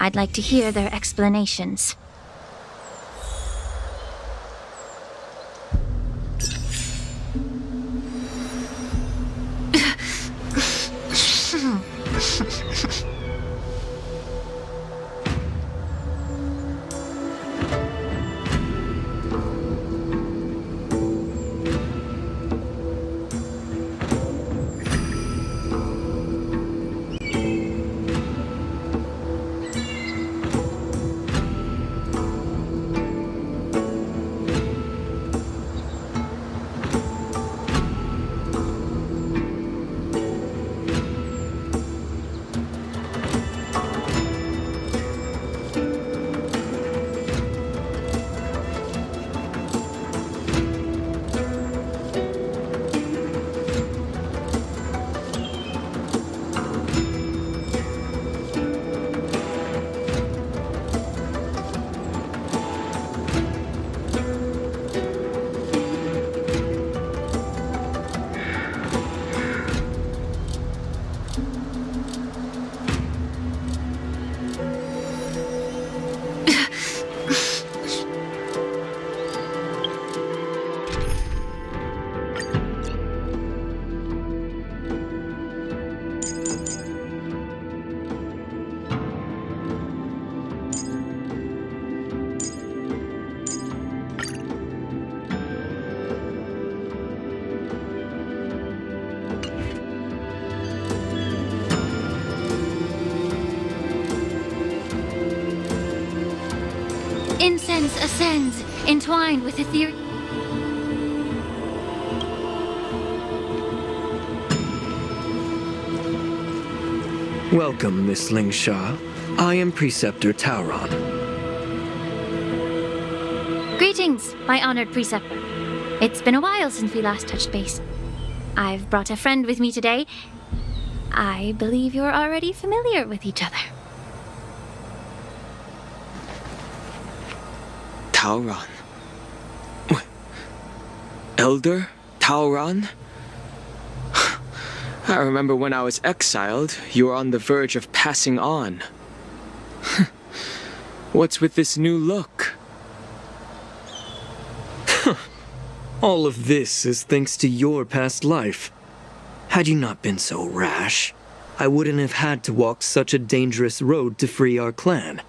I'd like to hear their explanations. Incense ascends, entwined with ethereal... Welcome, Miss Lingsha. I am Preceptor Tauron. Greetings, my honored Preceptor. It's been a while since we last touched base. I've brought a friend with me today. I believe you're already familiar with each other. Tauron? Elder Tauron? I remember when I was exiled, you were on the verge of passing on. What's with this new look? All of this is thanks to your past life. Had you not been so rash, I wouldn't have had to walk such a dangerous road to free our clan,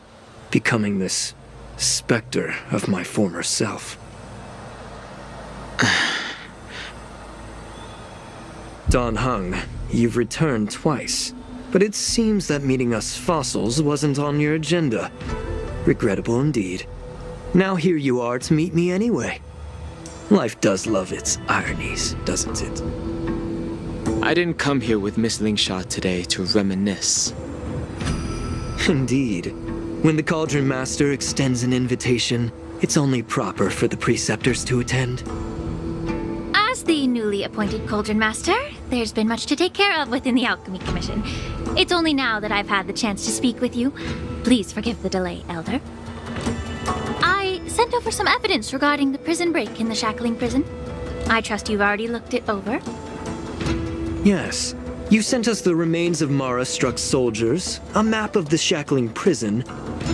becoming this specter of my former self. Dan Heng, you've returned twice, but it seems that meeting us fossils wasn't on your agenda. Regrettable indeed. Now here you are to meet me anyway. Life does love its ironies, doesn't it? I didn't come here with Miss Lingsha today to reminisce. Indeed. When the Cauldron Master extends an invitation, it's only proper for the Preceptors to attend. As the newly appointed Cauldron Master, there's been much to take care of within the Alchemy Commission. It's only now that I've had the chance to speak with you. Please forgive the delay, Elder. I sent over some evidence regarding the prison break in the Shackling Prison. I trust you've already looked it over. Yes. You sent us the remains of Mara-struck soldiers, a map of the Shackling Prison,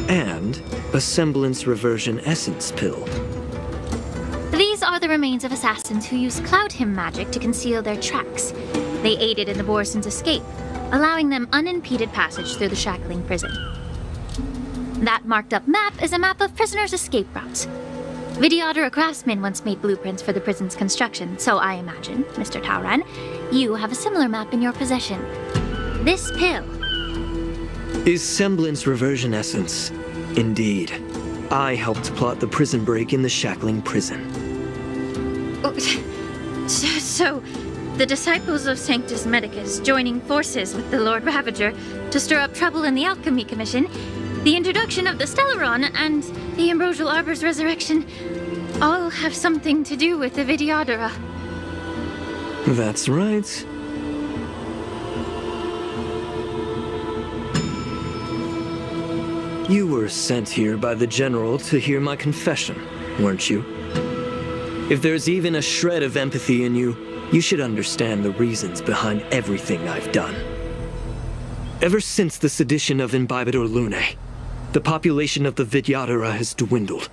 and a semblance reversion essence pill. These are the remains of assassins who used Cloud Hymn magic to conceal their tracks. They aided in the Borison's escape, allowing them unimpeded passage through the Shackling Prison. That marked-up map is a map of prisoners' escape routes. Vidyadhara craftsmen once made blueprints for the prison's construction, so I imagine, Mr. Tauron, you have a similar map in your possession. This pill is semblance reversion essence. Indeed. I helped plot the prison break in the Shackling Prison. So, the disciples of Sanctus Medicus joining forces with the Lord Ravager to stir up trouble in the Alchemy Commission, The introduction of the Stellaron and the Ambrosial Arbor's resurrection all have something to do with the Vidyadhara. That's right. You were sent here by the General to hear my confession, weren't you? If there's even a shred of empathy in you, you should understand the reasons behind everything I've done. Ever since the sedition of Imbibitor Lunae, the population of the Vidyadhara has dwindled.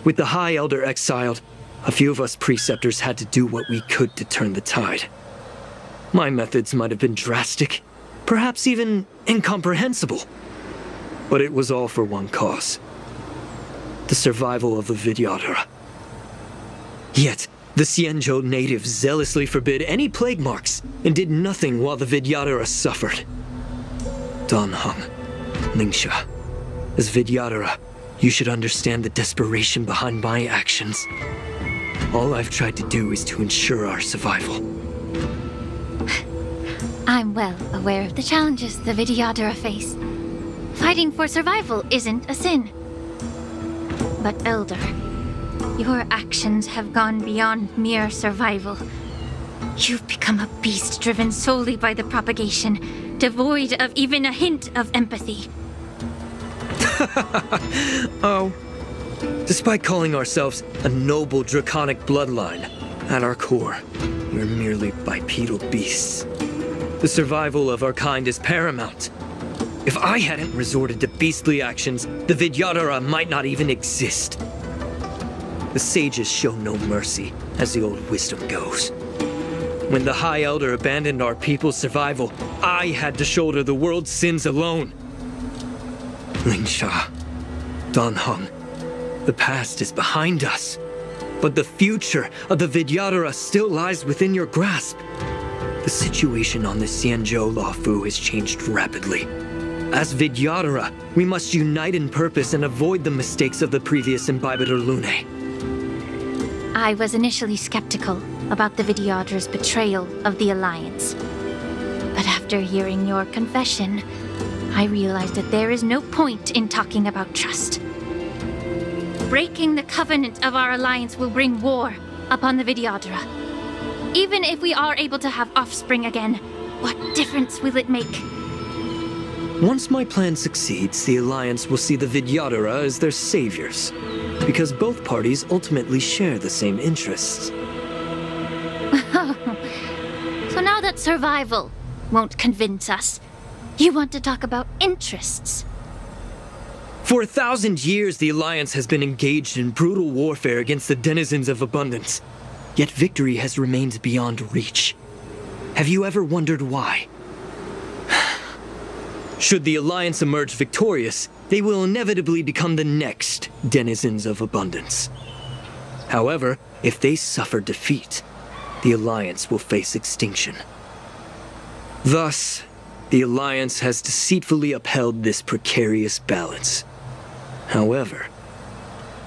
With the High Elder exiled, a few of us preceptors had to do what we could to turn the tide. My methods might have been drastic, perhaps even incomprehensible. But it was all for one cause: the survival of the Vidyadhara. Yet, the Xianzhou natives zealously forbid any plague marks and did nothing while the Vidyadhara suffered. Dan Heng, Lingsha, as Vidyadhara, you should understand the desperation behind my actions. All I've tried to do is to ensure our survival. I'm well aware of the challenges the Vidyadhara face. Fighting for survival isn't a sin. But Elder, your actions have gone beyond mere survival. You've become a beast driven solely by the propagation, devoid of even a hint of empathy. Oh. Despite calling ourselves a noble draconic bloodline, at our core, we're merely bipedal beasts. The survival of our kind is paramount. If I hadn't resorted to beastly actions, the Vidyadhara might not even exist. The sages show no mercy, as the old wisdom goes. When the High Elder abandoned our people's survival, I had to shoulder the world's sins alone. Lingsha, Dan Heng, the past is behind us, but the future of the Vidyadhara still lies within your grasp. The situation on the Xianzhou Luofu has changed rapidly. As Vidyadhara, we must unite in purpose and avoid the mistakes of the previous Imbibitor Lunae. I was initially skeptical about the Vidyadhara's betrayal of the Alliance. But after hearing your confession, I realized that there is no point in talking about trust. Breaking the covenant of our alliance will bring war upon the Vidyadhara. Even if we are able to have offspring again, what difference will it make? Once my plan succeeds, the Alliance will see the Vidyadhara as their saviors, because both parties ultimately share the same interests. So now that survival won't convince us, you want to talk about interests? For 1,000 years, the Alliance has been engaged in brutal warfare against the denizens of abundance, yet victory has remained beyond reach. Have you ever wondered why? Should the Alliance emerge victorious, they will inevitably become the next denizens of abundance. However, if they suffer defeat, the Alliance will face extinction. Thus, the Alliance has deceitfully upheld this precarious balance. However,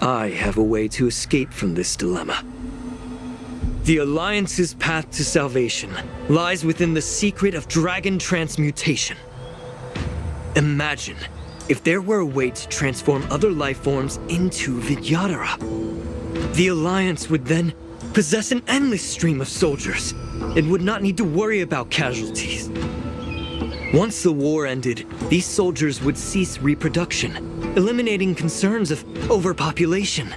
I have a way to escape from this dilemma. The Alliance's path to salvation lies within the secret of dragon transmutation. Imagine if there were a way to transform other life forms into Vidyadhara. The Alliance would then possess an endless stream of soldiers and would not need to worry about casualties. Once the war ended, these soldiers would cease reproduction, eliminating concerns of overpopulation.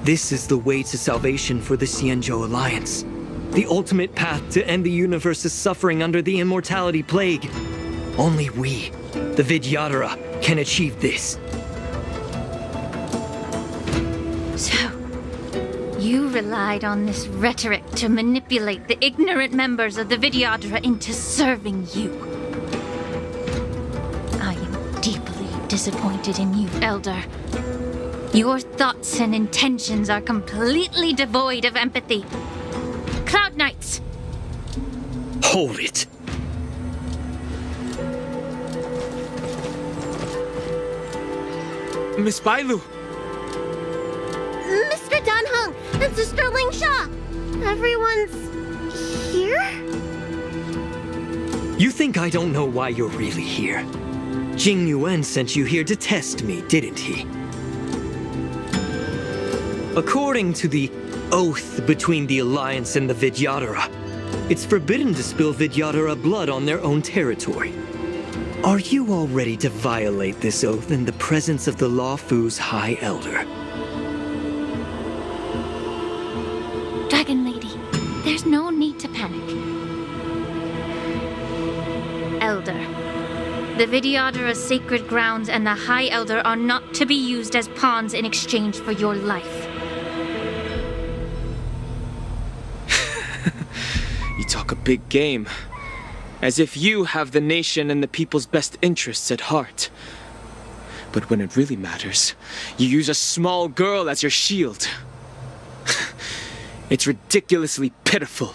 This is the way to salvation for the Xianzhou Alliance, the ultimate path to end the universe's suffering under the immortality plague. Only we, the Vidyadhara, can achieve this. So, you relied on this rhetoric to manipulate the ignorant members of the Vidyadhara into serving you. I am deeply disappointed in you, Elder. Your thoughts and intentions are completely devoid of empathy. Cloud Knights! Hold it. Miss Bailu! Mr. Dan Heng and Sister Lingsha! Everyone's here? You think I don't know why you're really here? Jing Yuan sent you here to test me, didn't he? According to the oath between the Alliance and the Vidyadhara, it's forbidden to spill Vidyadhara blood on their own territory. Are you all ready to violate this oath in the presence of the Lawfu's High Elder? Dragon Lady, there's no need to panic. Elder, the Vidyadhara's sacred grounds and the High Elder are not to be used as pawns in exchange for your life. You talk a big game. As if you have the nation and the people's best interests at heart. But when it really matters, you use a small girl as your shield. It's ridiculously pitiful.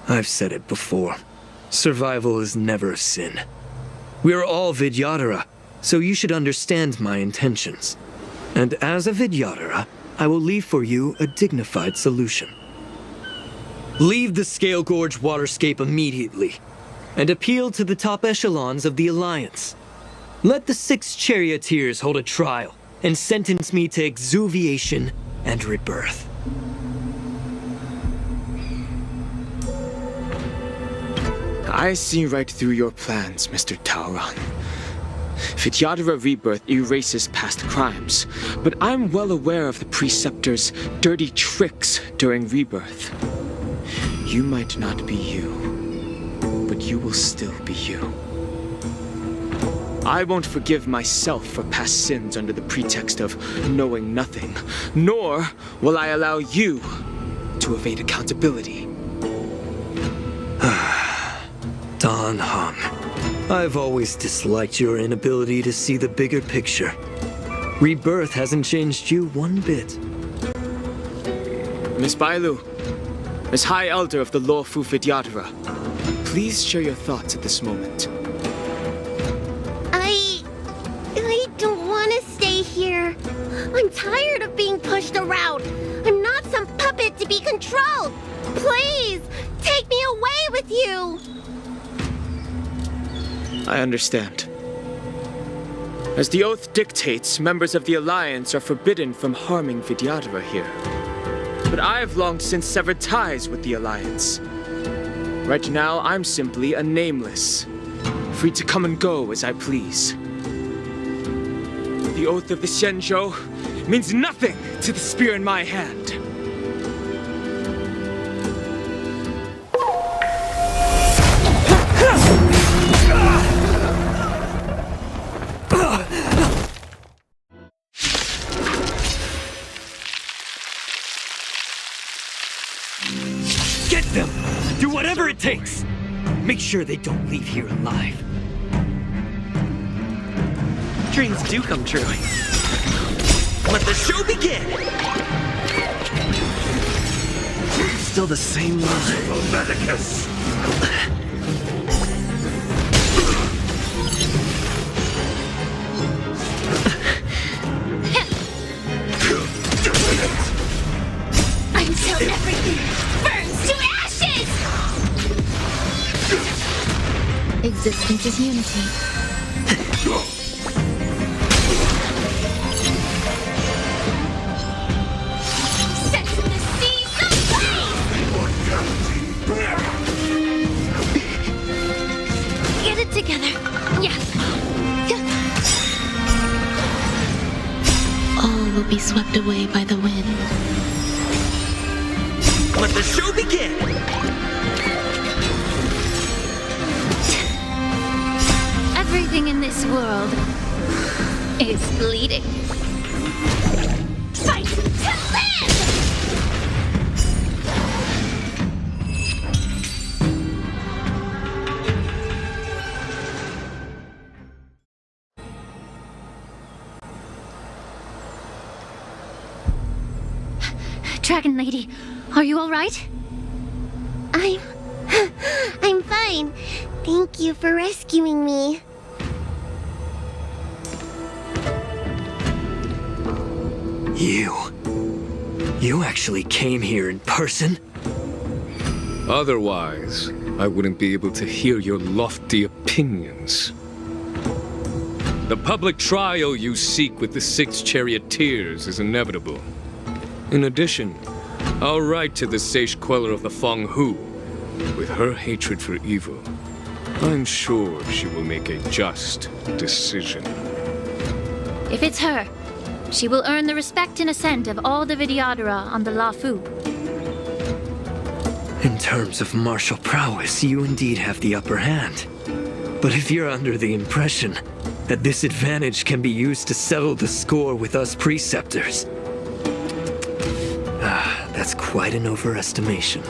I've said it before. Survival is never a sin. We're all Vidyadhara, so you should understand my intentions. And as a Vidyadhara, I will leave for you a dignified solution. Leave the Scale Gorge waterscape immediately, and appeal to the top echelons of the Alliance. Let the 6 charioteers hold a trial, and sentence me to exuviation and rebirth. I see right through your plans, Mr. Tauron. Vidyadhara rebirth erases past crimes, but I'm well aware of the Preceptor's dirty tricks during rebirth. You might not be you, but you will still be you. I won't forgive myself for past sins under the pretext of knowing nothing, nor will I allow you to evade accountability. Dan Heng, I've always disliked your inability to see the bigger picture. Rebirth hasn't changed you one bit. Miss Bailu, as High Elder of the Lawfu Vidyadhara, please share your thoughts at this moment. I don't want to stay here. I'm tired of being pushed around. I'm not some puppet to be controlled. Please, take me away with you. I understand. As the oath dictates, members of the Alliance are forbidden from harming Vidyadhara here. But I've long since severed ties with the Alliance. Right now, I'm simply a nameless, free to come and go as I please. The oath of the Xianzhou means nothing to the spear in my hand. Get them! Do whatever it takes! Make sure they don't leave here alive. Dreams do come true. Let the show begin! Still the same line. Medicus! Until everything burns to ashes! Existence is unity. Set to the seas of flame! Get it together. Yeah. All will be swept away by the wind. Let the show begin! Everything in this world is bleeding. Fight to live! Dragon Lady, are you all right? I'm fine. Thank you for rescuing me. You actually came here in person? Otherwise, I wouldn't be able to hear your lofty opinions. The public trial you seek with the 6 charioteers is inevitable. In addition, I'll write to the sage queller of the Feng Hu. With her hatred for evil, I'm sure she will make a just decision. If it's her, she will earn the respect and assent of all the Vidyadhara on the Lafu. In terms of martial prowess, you indeed have the upper hand. But if you're under the impression that this advantage can be used to settle the score with us preceptors, that's quite an overestimation.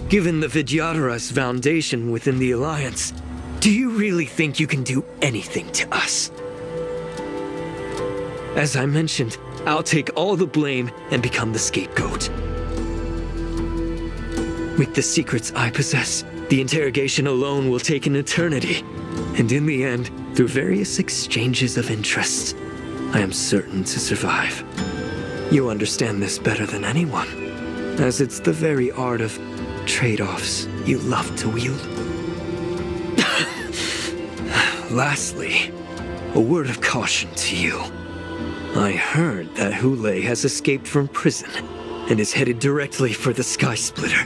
Given the Vidyadhara's foundation within the Alliance, do you really think you can do anything to us? As I mentioned, I'll take all the blame and become the scapegoat. With the secrets I possess, the interrogation alone will take an eternity. And in the end, through various exchanges of interest, I am certain to survive. You understand this better than anyone, as it's the very art of trade-offs you love to wield. Lastly, a word of caution to you. I heard that Hule has escaped from prison and is headed directly for the Sky Splitter.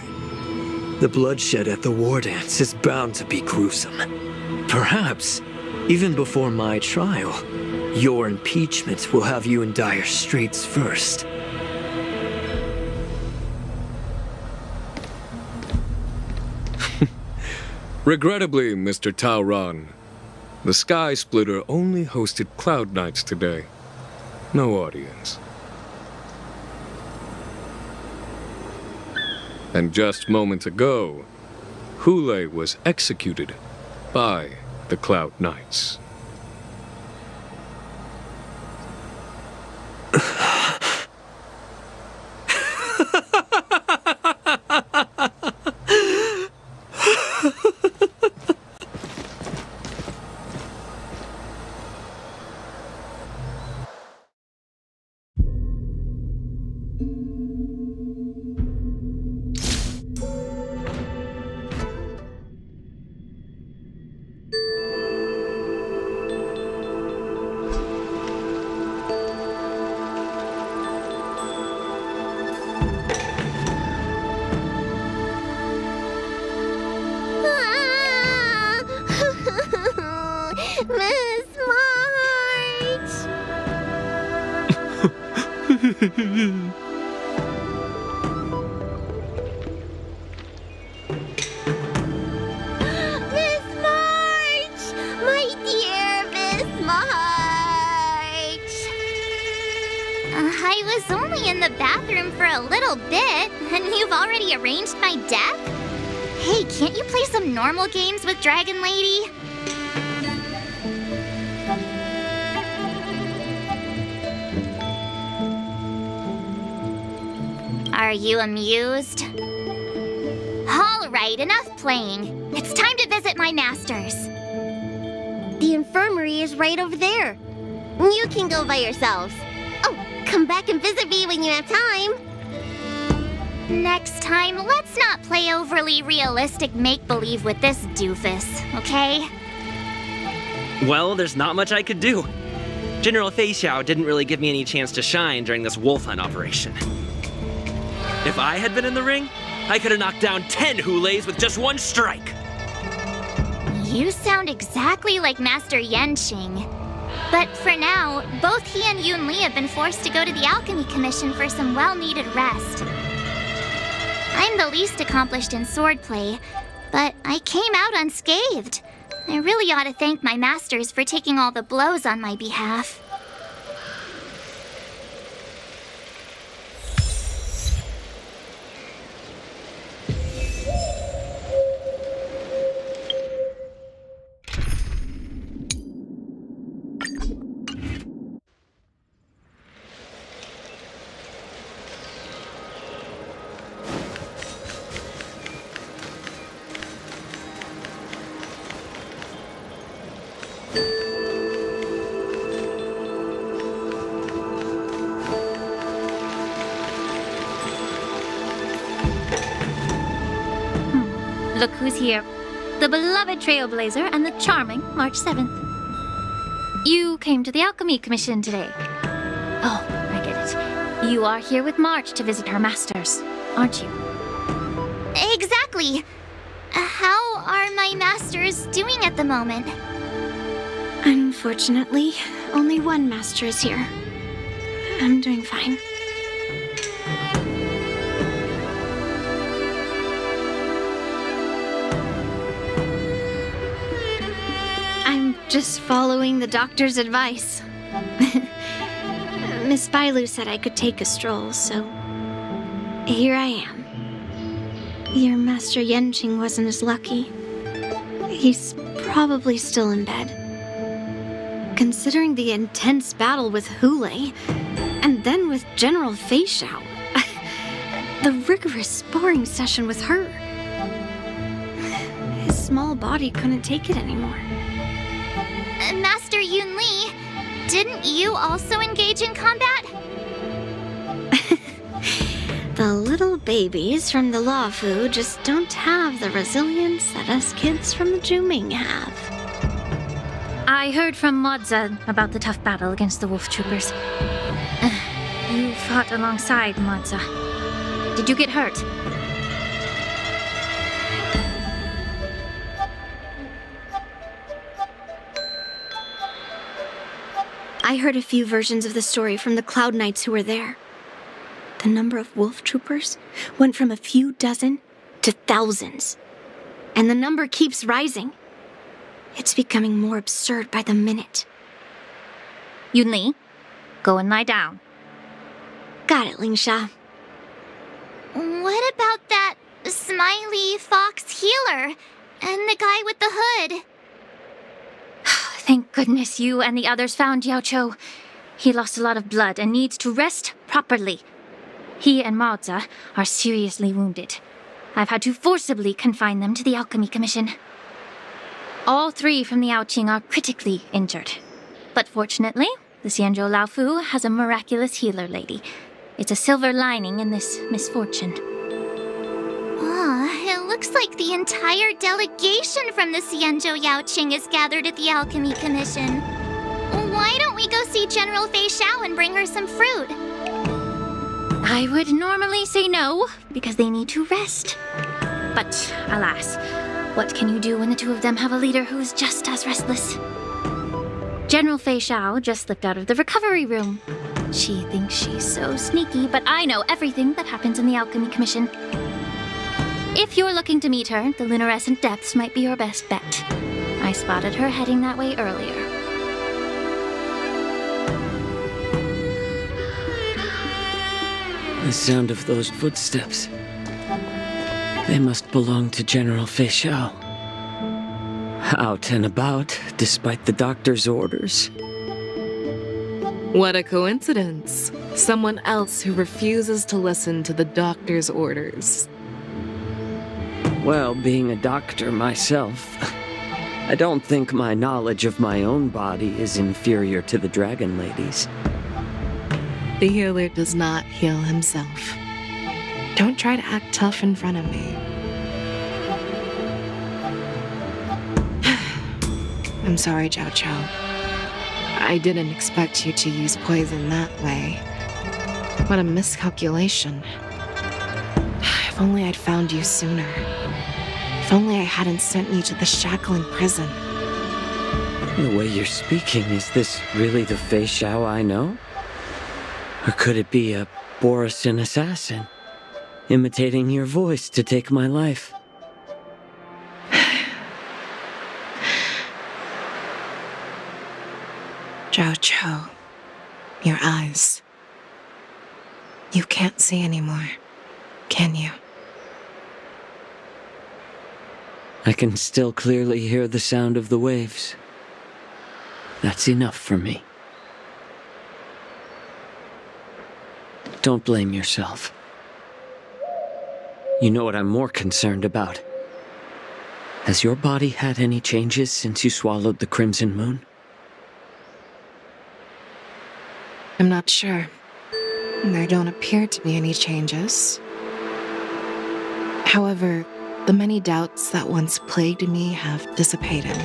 The bloodshed at the WARDANCE is bound to be gruesome. Perhaps, even before my trial, your impeachment will have you in dire straits first. Regrettably, Mr. Taoran, the Sky Splitter only hosted Cloud Knights today. No audience. And just moments ago, Hule was executed by the Cloud Knights. Miss March! Miss March! My dear Miss March! I was only in the bathroom for a little bit, and you've already arranged my death? Hey, can't you play some normal games with Dragon Lady? Are you amused? All right, enough playing. It's time to visit my masters. The infirmary is right over there. You can go by yourselves. Oh, come back and visit me when you have time. Next time, let's not play overly realistic make-believe with this doofus, okay? Well, there's not much I could do. General Fei Xiao didn't really give me any chance to shine during this wolf hunt operation. If I had been in the ring, I could have knocked down 10 Hules with just one strike. You sound exactly like Master Yenqing. But for now, both he and Yun Li have been forced to go to the Alchemy Commission for some well-needed rest. I'm the least accomplished in swordplay, but I came out unscathed. I really ought to thank my masters for taking all the blows on my behalf. Look who's here. The beloved Trailblazer and the charming March 7th. You came to the Alchemy Commission today. Oh, I get it. You are here with March to visit her masters, aren't you? Exactly. How are my masters doing at the moment? Unfortunately, only one master is here. I'm doing fine. I'm just following the doctor's advice. Miss Bailu said I could take a stroll, so here I am. Your Master Yenjing wasn't as lucky. He's probably still in bed. Considering the intense battle with Hule, and then with General Fei Xiao, the rigorous sparring session with her, his small body couldn't take it anymore. Master Yun Li, didn't you also engage in combat? The little babies from the Luofu just don't have the resilience that us kids from the Zhuming have. I heard from Modza about the tough battle against the wolf troopers. You fought alongside Modza. Did you get hurt? I heard a few versions of the story from the Cloud Knights who were there. The number of wolf troopers went from a few dozen to thousands. And the number keeps rising. It's becoming more absurd by the minute. Yun Li, go and lie down. Got it, Lingsha. What about that smiley fox healer and the guy with the hood? Thank goodness you and the others found Yao Cho. He lost a lot of blood and needs to rest properly. He and Maoza are seriously wounded. I've had to forcibly confine them to the Alchemy Commission. All three from the Yaoqing are critically injured. But fortunately, the Xianzhou Laofu has a miraculous healer lady. It's a silver lining in this misfortune. It looks like the entire delegation from the Xianzhou Yaoqing is gathered at the Alchemy Commission. Why don't we go see General Fei Xiao and bring her some fruit? I would normally say no, because they need to rest. But alas, what can you do when the two of them have a leader who's just as restless? General Fei Xiao just slipped out of the recovery room. She thinks she's so sneaky, but I know everything that happens in the Alchemy Commission. If you're looking to meet her, the Lunarescent Depths might be your best bet. I spotted her heading that way earlier. The sound of those footsteps. They must belong to General Fei Xiao. Out and about, despite the doctor's orders. What a coincidence. Someone else who refuses to listen to the doctor's orders. Well, being a doctor myself, I don't think my knowledge of my own body is inferior to the Dragon Lady's. The healer does not heal himself. Don't try to act tough in front of me. I'm sorry, Zhao Chao. I didn't expect you to use poison that way. What a miscalculation. If only I'd found you sooner. If only I hadn't sent you to the shackling prison. The way you're speaking, is this really the Fei Xiao I know? Or could it be a Borisin assassin, imitating your voice to take my life? Zhao Chou, your eyes. You can't see anymore, can you? I can still clearly hear the sound of the waves. That's enough for me. Don't blame yourself. You know what I'm more concerned about? Has your body had any changes since you swallowed the Crimson Moon? I'm not sure. There don't appear to be any changes. However, the many doubts that once plagued me have dissipated.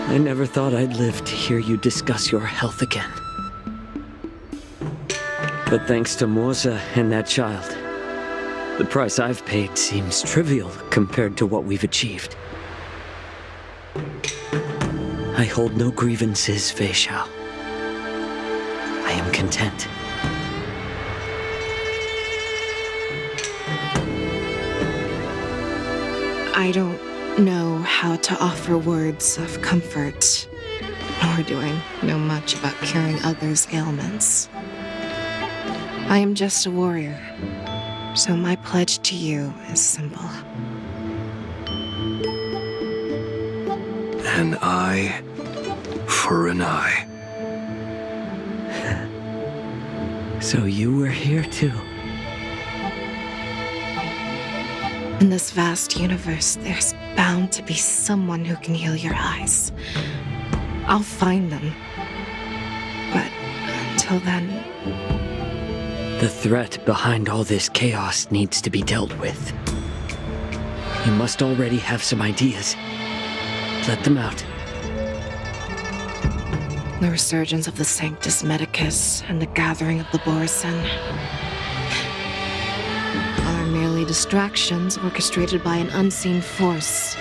I never thought I'd live to hear you discuss your health again. But thanks to Morza and that child, the price I've paid seems trivial compared to what we've achieved. I hold no grievances, Fei Xiao. I am content. I don't know how to offer words of comfort, nor do I know much about curing others' ailments. I am just a warrior, so my pledge to you is simple. An eye for an eye. So you were here too. In this vast universe, there's bound to be someone who can heal your eyes. I'll find them. But until then... The threat behind all this chaos needs to be dealt with. You must already have some ideas. Let them out. The resurgence of the Sanctus Medicus and the gathering of the Borsen are merely distractions orchestrated by an unseen force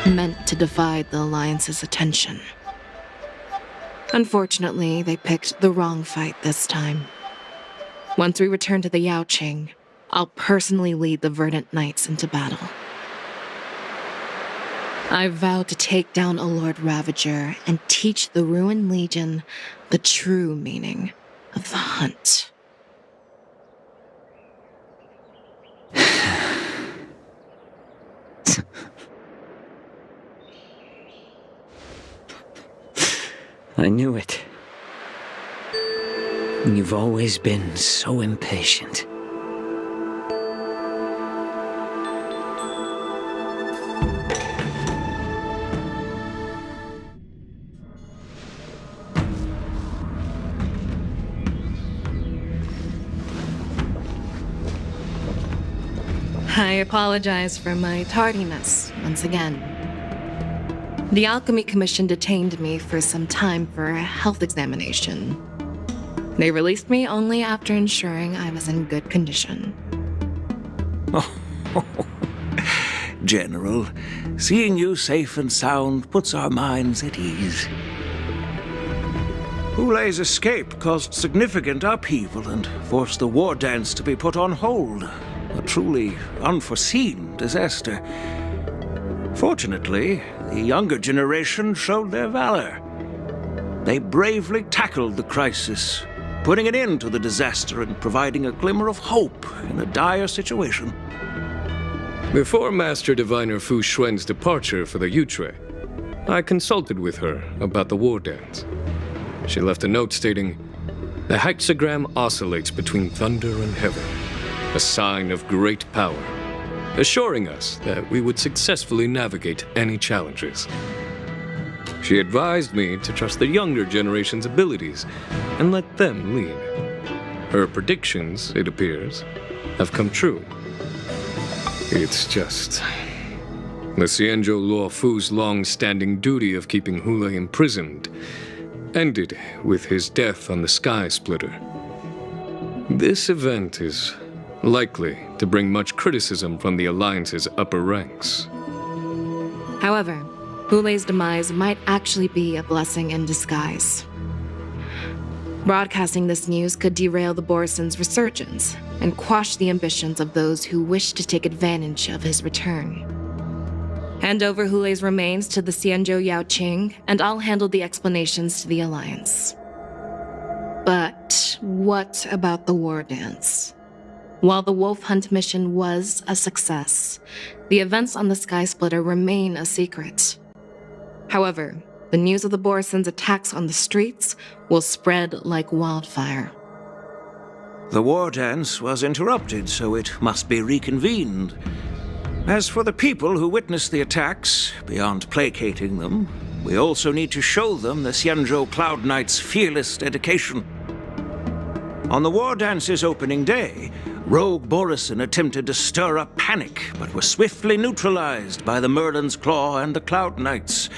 meant to divide the Alliance's attention. Unfortunately, they picked the wrong fight this time. Once we return to the Yaoqing, I'll personally lead the Verdant Knights into battle. I vow to take down a Lord Ravager and teach the Ruined Legion the true meaning of the hunt. I knew it. You've always been so impatient. I apologize for my tardiness once again. The Alchemy Commission detained me for some time for a health examination. They released me only after ensuring I was in good condition. General, seeing you safe and sound puts our minds at ease. Hulei's escape caused significant upheaval and forced the war dance to be put on hold. A truly unforeseen disaster. Fortunately, the younger generation showed their valor. They bravely tackled the crisis, putting an end to the disaster and providing a glimmer of hope in a dire situation. Before Master Diviner Fu Xuan's departure for the Yutre, I consulted with her about the war dance. She left a note stating, "The hexagram oscillates between thunder and heaven, a sign of great power, assuring us that we would successfully navigate any challenges." She advised me to trust the younger generation's abilities and let them lead. Her predictions, it appears, have come true. It's just... the Xianzhou Luofu's long-standing duty of keeping Hulei imprisoned ended with his death on the Sky Splitter. This event is likely to bring much criticism from the Alliance's upper ranks. However, Hulei's demise might actually be a blessing in disguise. Broadcasting this news could derail the Borsen's resurgence and quash the ambitions of those who wish to take advantage of his return. Hand over Hulei's remains to the Xianzhou Yaoqing, and I'll handle the explanations to the Alliance. But what about the war dance? While the Wolf Hunt mission was a success, the events on the Sky Splitter remain a secret. However, the news of the Borsen's attacks on the streets will spread like wildfire. The war dance was interrupted, so it must be reconvened. As for the people who witnessed the attacks, beyond placating them, we also need to show them the Xianzhou Cloud Knight's fearless dedication. On the WARDANCE's opening day, Rogue Borison attempted to stir up panic, but was swiftly neutralized by the Merlin's Claw and the Cloud Knights.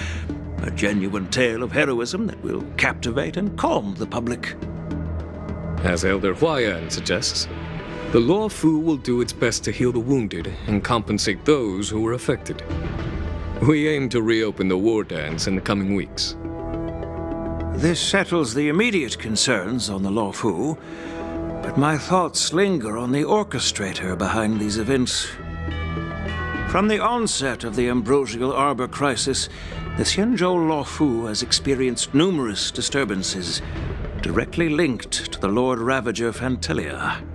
A genuine tale of heroism that will captivate and calm the public. As Elder Huayan suggests, the Law Fu will do its best to heal the wounded and compensate those who were affected. We aim to reopen the WARDANCE in the coming weeks. This settles the immediate concerns on the Law Fu, but my thoughts linger on the orchestrator behind these events. From the onset of the Ambrosial Arbor crisis, the Xianzhou Law Fu has experienced numerous disturbances, directly linked to the Lord Ravager Fantelia.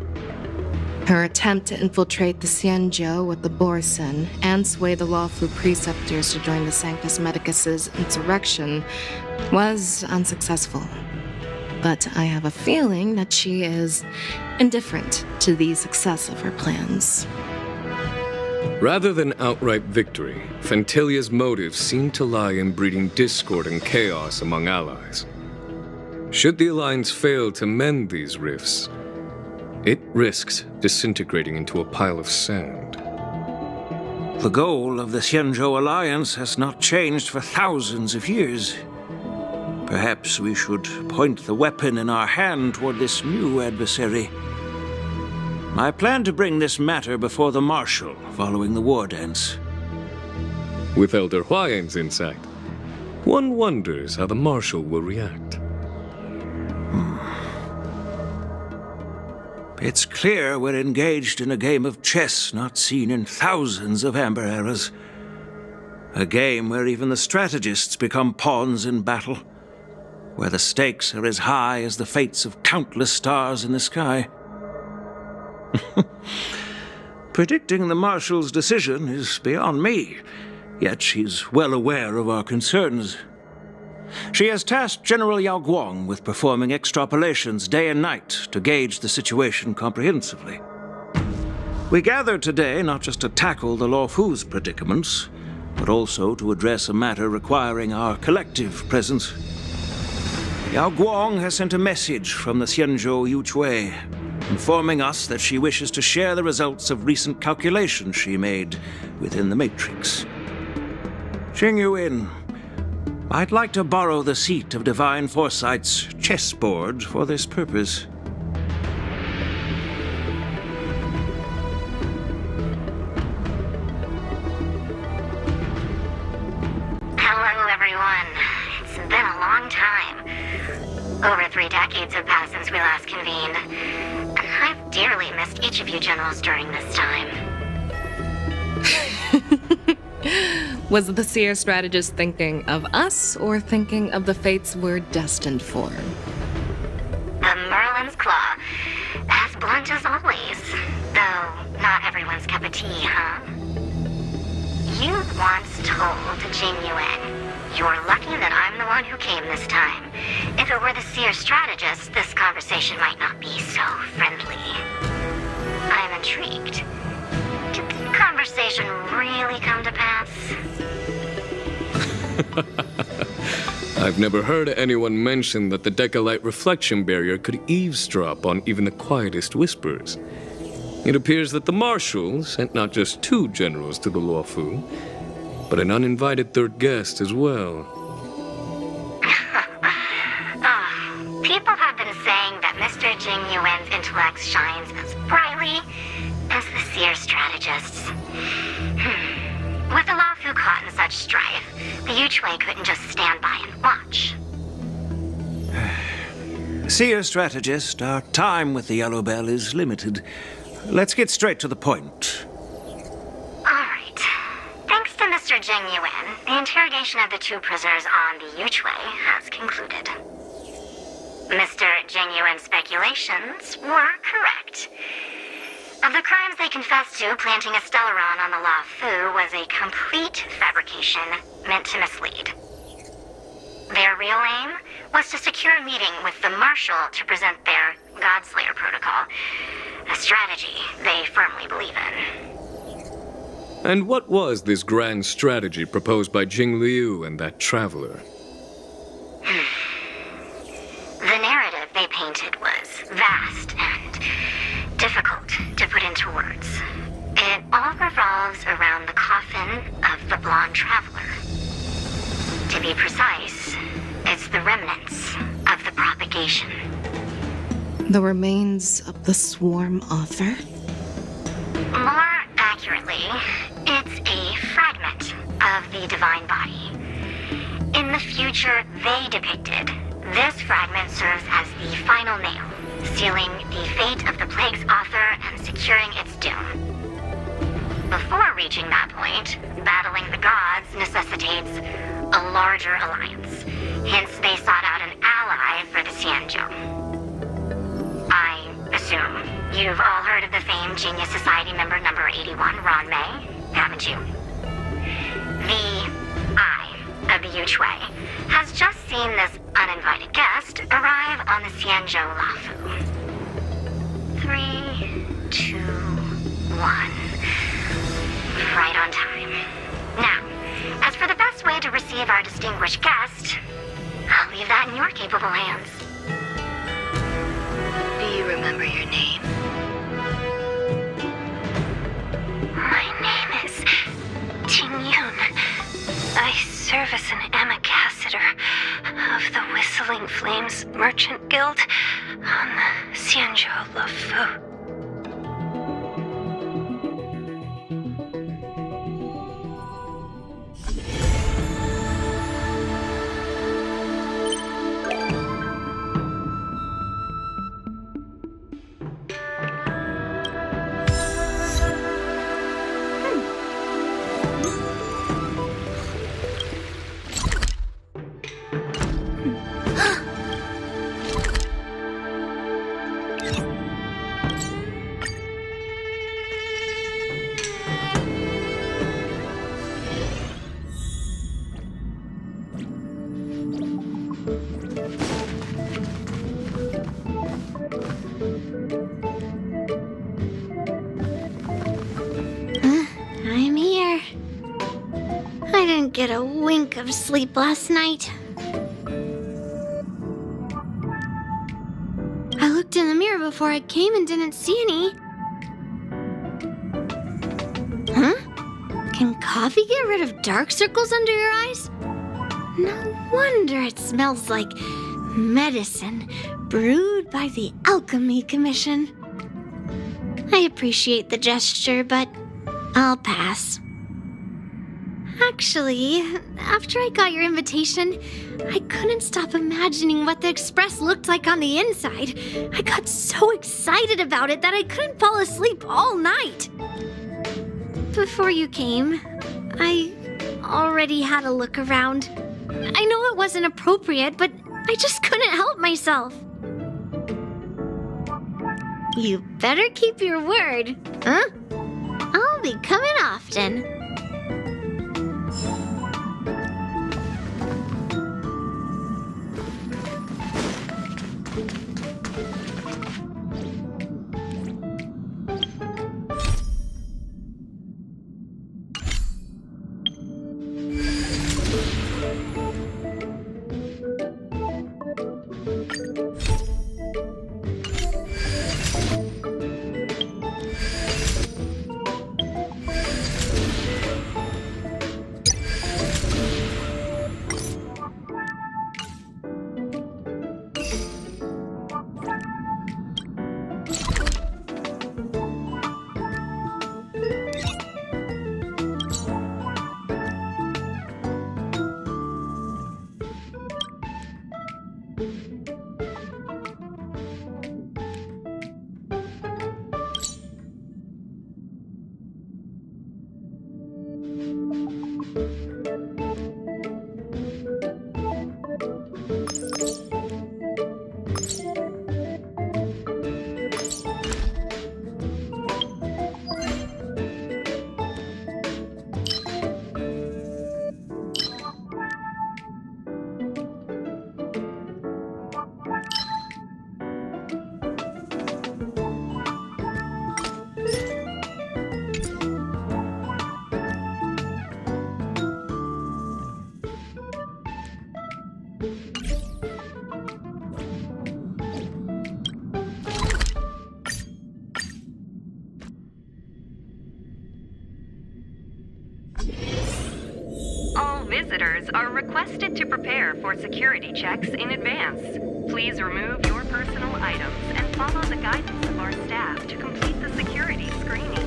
Her attempt to infiltrate the Xianzhou with the Borison and sway the lawful preceptors to join the Sanctus Medicus's insurrection was unsuccessful. But I have a feeling that she is indifferent to the success of her plans. Rather than outright victory, Fantelia's motives seem to lie in breeding discord and chaos among allies. Should the Alliance fail to mend these rifts, it risks disintegrating into a pile of sand. The goal of the Xianzhou Alliance has not changed for thousands of years. Perhaps we should point the weapon in our hand toward this new adversary. I plan to bring this matter before the Marshal following the WARDANCE. With Elder Huayan's insight, one wonders how the Marshal will react. It's clear we're engaged in a game of chess not seen in thousands of Amber eras. A game where even the strategists become pawns in battle, where the stakes are as high as the fates of countless stars in the sky. Predicting the Marshal's decision is beyond me, yet she's well aware of our concerns. She has tasked General Yao Guang with performing extrapolations day and night to gauge the situation comprehensively. We gathered today not just to tackle the Law Fu's predicaments, but also to address a matter requiring our collective presence. Yao Guang has sent a message from the Xianzhou Yuchui, informing us that she wishes to share the results of recent calculations she made within the Matrix. Jing Yuan, I'd like to borrow the seat of Divine Foresight's chessboard for this purpose. Hello, everyone. It's been a long time. Over 3 decades have passed since we last convened. And I've dearly missed each of you generals during this time. Was the seer strategist thinking of us or thinking of the fates we're destined for? The Merlin's Claw. As blunt as always. Though not everyone's cup of tea, huh? You once told Jing Yuan, "You're lucky that I'm the one who came this time. If it were the seer strategist, this conversation might not be so friendly." I'm intrigued. Did the conversation really come to pass? I've never heard anyone mention that the Decalite reflection barrier could eavesdrop on even the quietest whispers. It appears that the Marshal sent not just 2 generals to the Law Fu, but an uninvited 3rd guest as well. People have been saying that Mr. Jing Yuan's intellect shines as brightly as the seer strategist's. With the Law Fu caught in such strife, the Yuchui couldn't just stand by and watch. Seer strategist, our time with the Yellow Bell is limited. Let's get straight to the point. Alright. Thanks to Mr. Jing Yuan, the interrogation of the 2 prisoners on the Yuchui has concluded. Mr. Jing Yuan's speculations were correct. Of the crimes they confessed to, planting a Stellaron on the Law Fu was a complete fabrication meant to mislead. Their real aim was to secure a meeting with the Marshal to present their Godslayer protocol, a strategy they firmly believe in. And what was this grand strategy proposed by Jing Liu and that traveler? The narrative they painted was vast just difficult to put into words. It all revolves around the coffin of the blonde traveler. To be precise, it's the remnants of the propagation. The remains of the swarm author? More accurately, it's a fragment of the divine body. In the future they depicted, this fragment serves as the final nail, sealing the fate of the plague's author and securing its doom. Before reaching that point, battling the gods necessitates a larger alliance. Hence, they sought out an ally for the Xianzhou. I assume you've all heard of the famed Genius Society member number 81, Ron May, haven't you? The Eye of the Yuchui has just seen this uninvited guest arrive on the Xianzhou Lafu. 3, 2, 1. Right on time. Now, as for the best way to receive our distinguished guest, I'll leave that in your capable hands. Do you remember your name? My name is Tingyun. I serve as an ambassador of the Whistling Flames Merchant Guild on the Xianzhou Lafu. I'm here. I didn't get a wink of sleep last night. I looked in the mirror before I came and didn't see any. Huh? Can coffee get rid of dark circles under your eyes? No wonder it smells like medicine brewed by the Alchemy Commission. I appreciate the gesture, but I'll pass. Actually, after I got your invitation, I couldn't stop imagining what the Express looked like on the inside. I got so excited about it that I couldn't fall asleep all night. Before you came, I already had a look around. I know it wasn't appropriate, but I just couldn't help myself. You better keep your word, huh? I'll be coming often. Passengers are requested to prepare for security checks in advance. Please remove your personal items and follow the guidance of our staff to complete the security screening.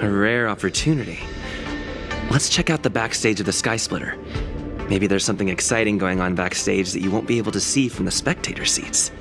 A rare opportunity. Let's check out the backstage of the Sky Splitter. Maybe there's something exciting going on backstage that you won't be able to see from the spectator seats.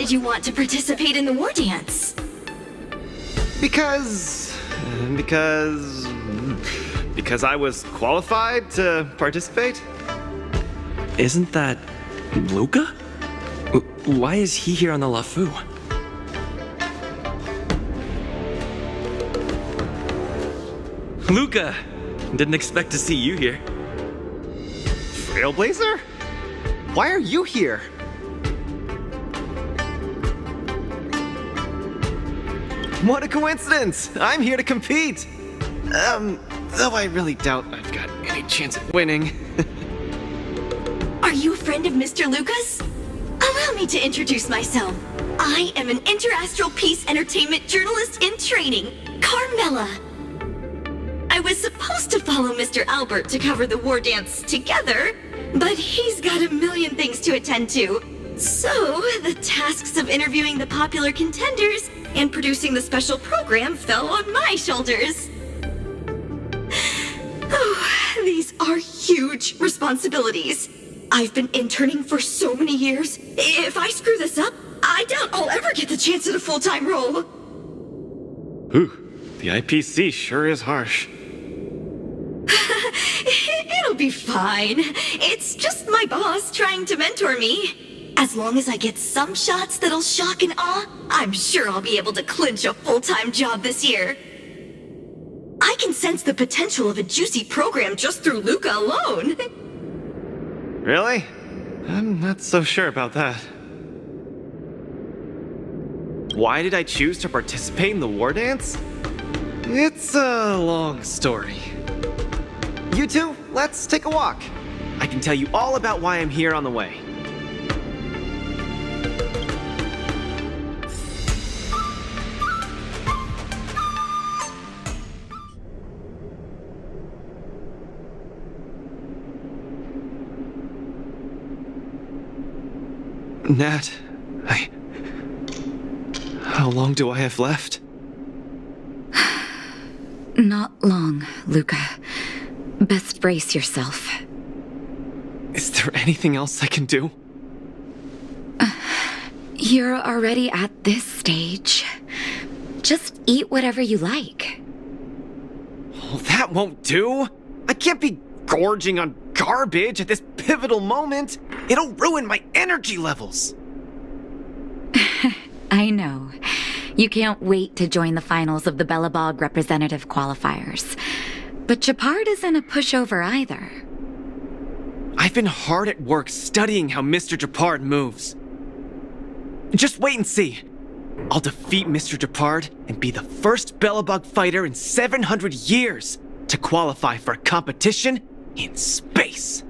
did you want to participate in the war dance? Because I was qualified to participate? Isn't that Luca? Why is he here on the LeFou? Luca! Didn't expect to see you here. Trailblazer? Why are you here? What a coincidence! I'm here to compete! Though I really doubt I've got any chance at winning. Are you a friend of Mr. Lucas? Allow me to introduce myself. I am an interastral peace entertainment journalist in training, Carmela. I was supposed to follow Mr. Albert to cover the war dance together, but he's got a million things to attend to. So, the tasks of interviewing the popular contenders and producing the special program fell on my shoulders. Oh, these are huge responsibilities. I've been interning for so many years. If I screw this up, I doubt I'll ever get the chance at a full-time role. Ooh, the IPC sure is harsh. It'll be fine. It's just my boss trying to mentor me. As long as I get some shots that'll shock and awe, I'm sure I'll be able to clinch a full-time job this year. I can sense the potential of a juicy program just through Luca alone. Really? I'm not so sure about that. Why did I choose to participate in the war dance? It's a long story. You two, let's take a walk. I can tell you all about why I'm here on the way. Nat, how long do I have left? Not long, Luca. Best brace yourself. Is there anything else I can do? You're already at this stage. Just eat whatever you like. Oh, that won't do! I can't be gorging on garbage at this pivotal moment! It'll ruin my energy levels! I know. You can't wait to join the finals of the Bellabog representative qualifiers. But Japard isn't a pushover either. I've been hard at work studying how Mr. Japard moves. Just wait and see. I'll defeat Mr. Japard and be the first Bellabog fighter in 700 years to qualify for a competition in space.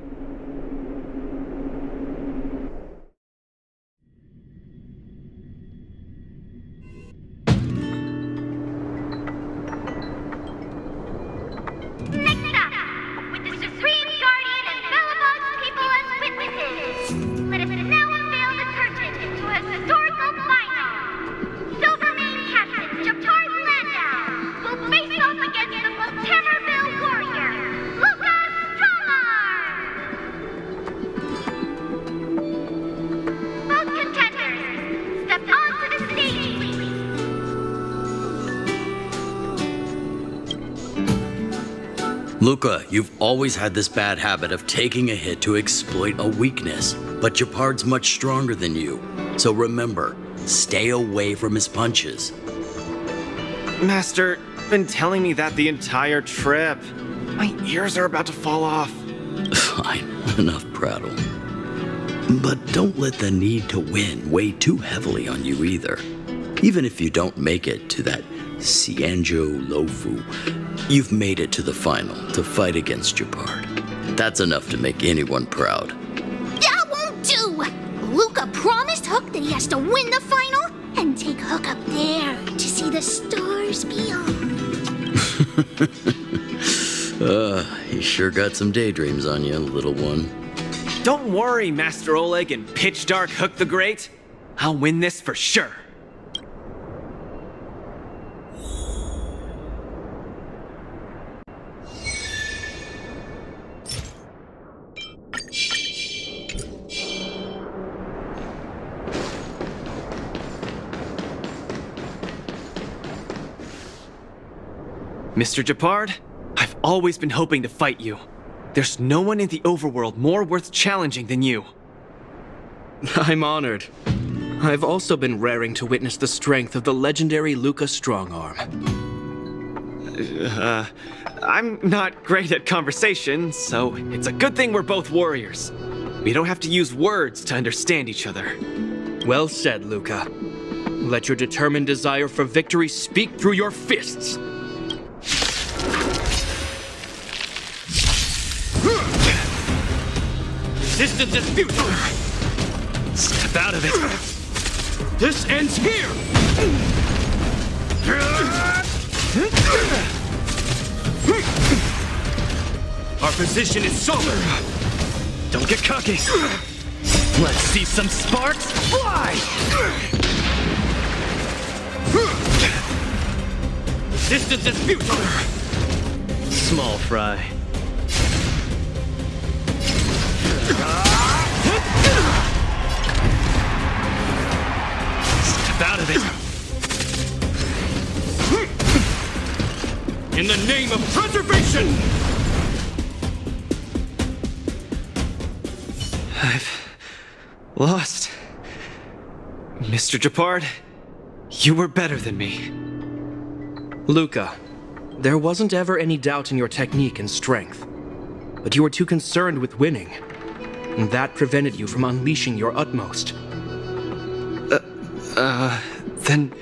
Luca, you've always had this bad habit of taking a hit to exploit a weakness, but Japard's much stronger than you. So remember, stay away from his punches. Master, you've been telling me that the entire trip. My ears are about to fall off. Fine, enough prattle. But don't let the need to win weigh too heavily on you either. Even if you don't make it to that Xianzhou LeFou, you've made it to the final to fight against Japard. That's enough to make anyone proud. That won't do! Luca promised Hook that he has to win the final and take Hook up there to see the stars beyond. You sure got some daydreams on you, little one. Don't worry, Master Oleg and Pitch Dark Hook the Great. I'll win this for sure. Mr. Japard, I've always been hoping to fight you. There's no one in the overworld more worth challenging than you. I'm honored. I've also been raring to witness the strength of the legendary Luca Strongarm. I'm not great at conversation, so it's a good thing we're both warriors. We don't have to use words to understand each other. Well said, Luca. Let your determined desire for victory speak through your fists. Resistance is futile! Step out of it! This ends here! Our position is solid! Don't get cocky! Let's see some sparks fly! Resistance is futile! Small fry. Step out of it! In the name of preservation! I've lost. Mr. Japard, you were better than me. Luca, there wasn't ever any doubt in your technique and strength, but you were too concerned with winning, and that prevented you from unleashing your utmost. Then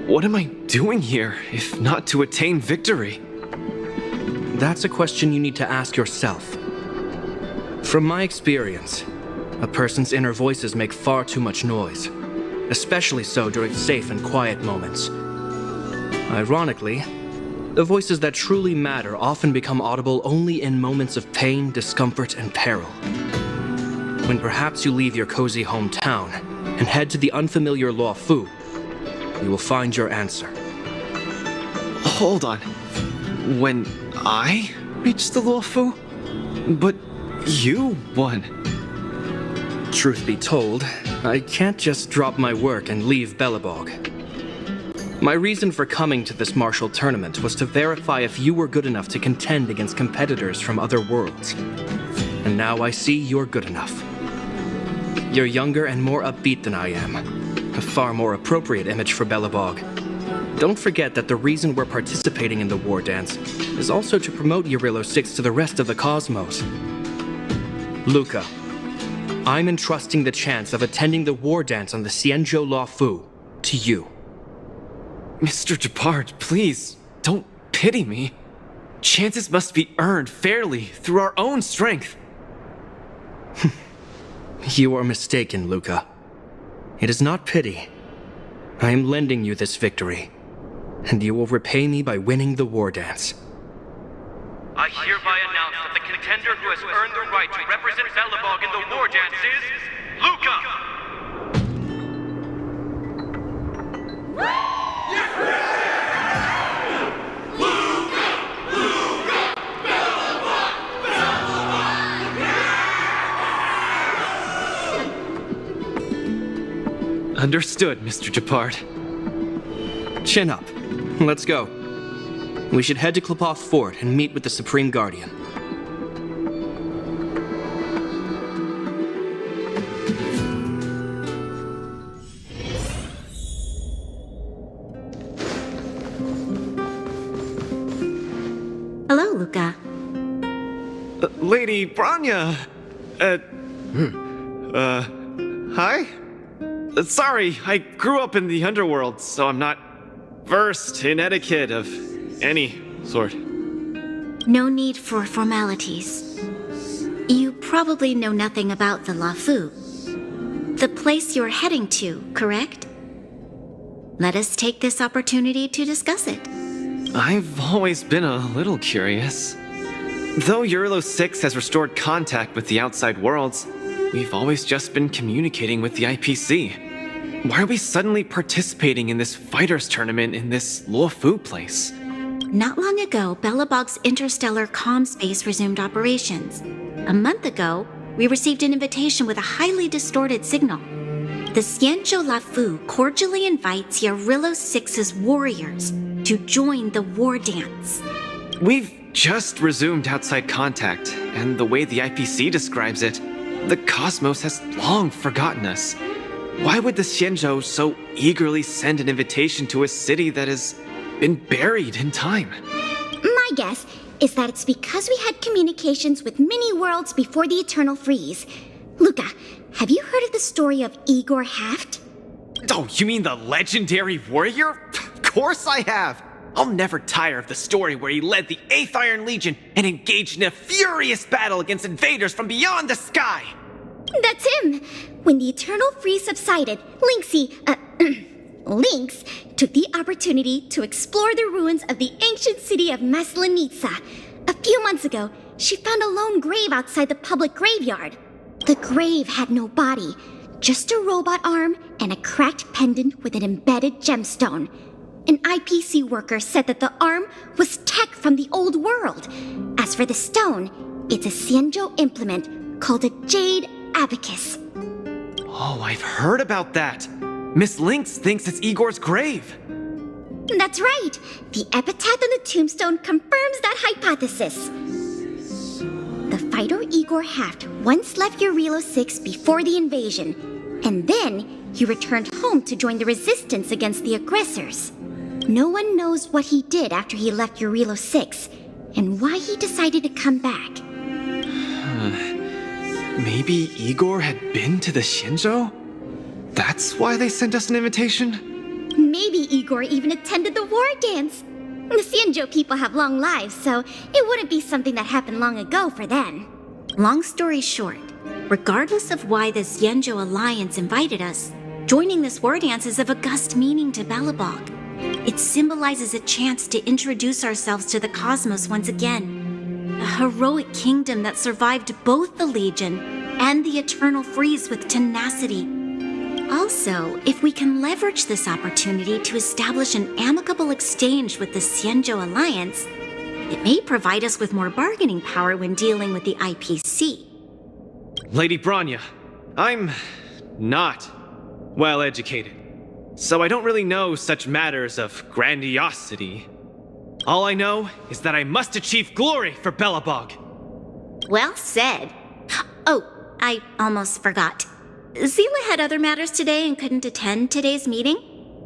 what am I doing here, if not to attain victory? That's a question you need to ask yourself. From my experience, a person's inner voices make far too much noise, especially so during safe and quiet moments. Ironically, the voices that truly matter often become audible only in moments of pain, discomfort, and peril. When perhaps you leave your cozy hometown and head to the unfamiliar Luofu, you will find your answer. Hold on. When I reach the Luofu? But you won. Truth be told, I can't just drop my work and leave Belobog. My reason for coming to this martial tournament was to verify if you were good enough to contend against competitors from other worlds. And now I see you're good enough. You're younger and more upbeat than I am. A far more appropriate image for Belobog. Don't forget that the reason we're participating in the War Dance is also to promote Eurylo 6 to the rest of the cosmos. Luca, I'm entrusting the chance of attending the War Dance on the Xianzhou Luofu to you. Mr. Japard, please, don't pity me. Chances must be earned fairly through our own strength. You are mistaken, Luca. It is not pity. I am lending you this victory, and you will repay me by winning the War Dance. I hereby announce that the contender who has earned the right to represent Belobog in the War Dance is Understood, Mr. Japard. Chin up. Let's go. We should head to Klopov Fort and meet with the Supreme Guardian. Hello, Luca. Lady Branya! Hi? Sorry, I grew up in the underworld, so I'm not versed in etiquette of any sort. No need for formalities. You probably know nothing about the Luofu. The place you're heading to, correct? Let us take this opportunity to discuss it. I've always been a little curious. Though Eurylo 6 has restored contact with the outside worlds, we've always just been communicating with the IPC. Why are we suddenly participating in this fighters tournament in this Luofu place? Not long ago, Belobog's interstellar comm space resumed operations. A month ago, we received an invitation with a highly distorted signal. The Xianzhou Luofu cordially invites Eurylo 6's warriors to join the war dance. We've just resumed outside contact, and the way the IPC describes it, the cosmos has long forgotten us. Why would the Xianzhou so eagerly send an invitation to a city that has been buried in time? My guess is that it's because we had communications with many worlds before the Eternal Freeze. Luca, have you heard of the story of Igor Haft? Oh, you mean the legendary warrior? Of course I have! I'll never tire of the story where he led the 8th Iron Legion and engaged in a furious battle against invaders from beyond the sky! That's him! When the Eternal Freeze subsided, Lynx took the opportunity to explore the ruins of the ancient city of Maslenitsa. A few months ago, she found a lone grave outside the public graveyard. The grave had no body, just a robot arm and a cracked pendant with an embedded gemstone. An IPC worker said that the arm was tech from the old world. As for the stone, it's a Xianzhou implement called a jade abacus. Oh, I've heard about that. Miss Lynx thinks it's Igor's grave. That's right. The epitaph on the tombstone confirms that hypothesis. The fighter Igor Haft once left Urilo 6 before the invasion, and then he returned home to join the resistance against the aggressors. No one knows what he did after he left Urilo 6, and why he decided to come back. Maybe Igor had been to the Xianzhou? That's why they sent us an invitation? Maybe Igor even attended the war dance. The Xianzhou people have long lives, so it wouldn't be something that happened long ago for them. Long story short, regardless of why the Xianzhou Alliance invited us, joining this war dance is of august meaning to Belobog. It symbolizes a chance to introduce ourselves to the cosmos once again. A heroic kingdom that survived both the Legion and the Eternal Freeze with tenacity. Also, if we can leverage this opportunity to establish an amicable exchange with the Xianzhou Alliance, it may provide us with more bargaining power when dealing with the IPC. Lady Bronya, I'm not well educated, so I don't really know such matters of grandiosity. All I know is that I must achieve glory for Belobog. Well said. Oh, I almost forgot. Zila had other matters today and couldn't attend today's meeting,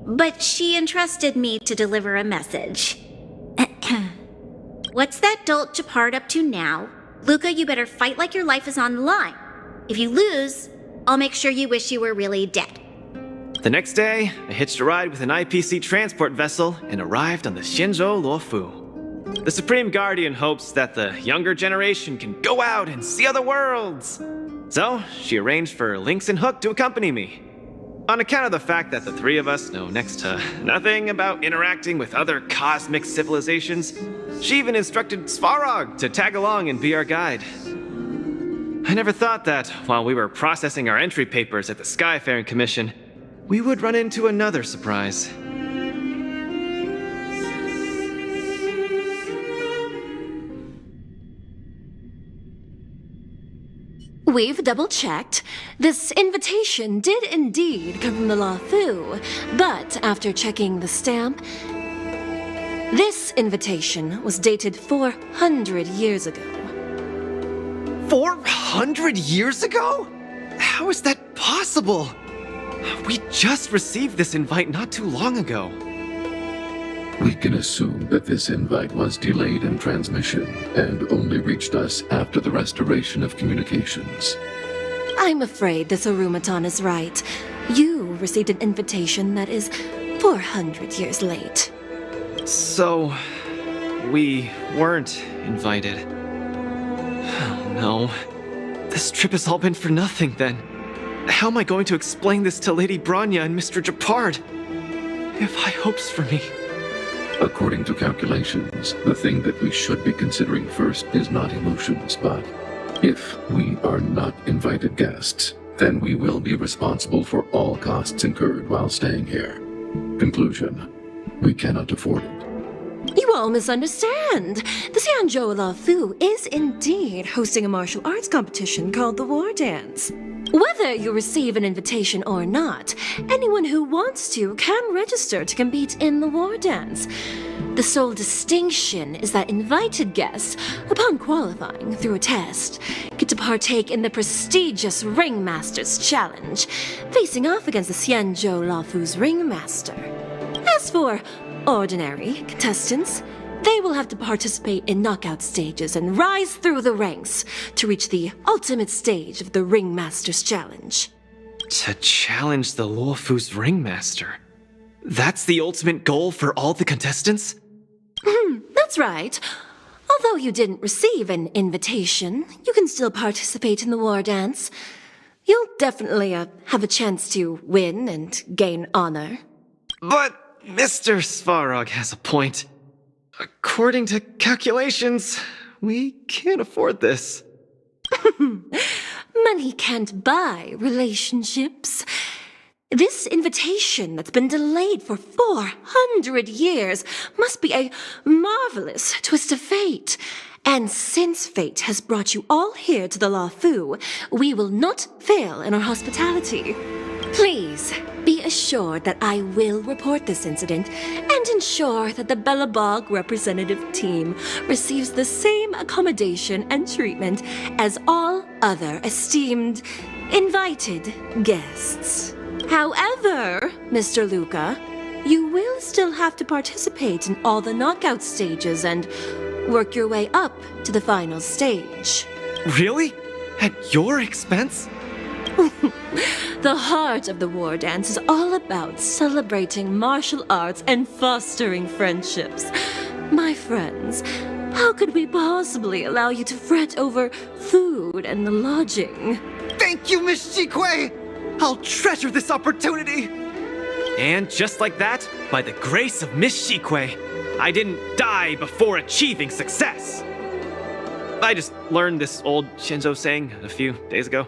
but she entrusted me to deliver a message. What's that dolt Japard up to now? Luca, you better fight like your life is on the line. If you lose, I'll make sure you wish you were really dead. The next day, I hitched a ride with an IPC transport vessel and arrived on the Xianzhou Luofu. The Supreme Guardian hopes that the younger generation can go out and see other worlds. So, she arranged for Lynx and Hook to accompany me. On account of the fact that the three of us know next to nothing about interacting with other cosmic civilizations, she even instructed Svarog to tag along and be our guide. I never thought that, while we were processing our entry papers at the Skyfaring Commission, we would run into another surprise. We've double-checked. This invitation did indeed come from the Luofu, but after checking the stamp, this invitation was dated 400 years ago. 400 years ago? How is that possible? We just received this invite not too long ago. We can assume that this invite was delayed in transmission and only reached us after the restoration of communications. I'm afraid this Arumaton is right. You received an invitation that is 400 years late. So, we weren't invited. Oh no. This trip has all been for nothing then. How am I going to explain this to Lady Bronya and Mr. Japard? They have high hopes for me. According to calculations, the thing that we should be considering first is not emotions, but if we are not invited guests, then we will be responsible for all costs incurred while staying here. Conclusion: we cannot afford it. You all misunderstand. The Xianzhou Luofu is indeed hosting a martial arts competition called the War Dance. Whether you receive an invitation or not, anyone who wants to can register to compete in the War Dance. The sole distinction is that invited guests, upon qualifying through a test, get to partake in the prestigious Ringmaster's Challenge, facing off against the Xianzhou Laofu's Ringmaster. As for ordinary contestants, they will have to participate in knockout stages and rise through the ranks to reach the ultimate stage of the Ringmaster's Challenge. To challenge the Luofu's Ringmaster? That's the ultimate goal for all the contestants? That's right. Although you didn't receive an invitation, you can still participate in the War Dance. You'll definitely have a chance to win and gain honor. But Mr. Svarog has a point. According to calculations, we can't afford this. Money can't buy relationships. This invitation that's been delayed for 400 years must be a marvelous twist of fate. And since fate has brought you all here to the Laofu, we will not fail in our hospitality. Please be assured that I will report this incident and ensure that the Belobog representative team receives the same accommodation and treatment as all other esteemed, invited guests. However, Mr. Luca, you will still have to participate in all the knockout stages and work your way up to the final stage. Really? At your expense? The heart of the War Dance is all about celebrating martial arts and fostering friendships. My friends, how could we possibly allow you to fret over food and the lodging? Thank you, Miss Shikue! I'll treasure this opportunity! And just like that, by the grace of Miss Shikue, I didn't die before achieving success! I just learned this old Shinzo saying a few days ago.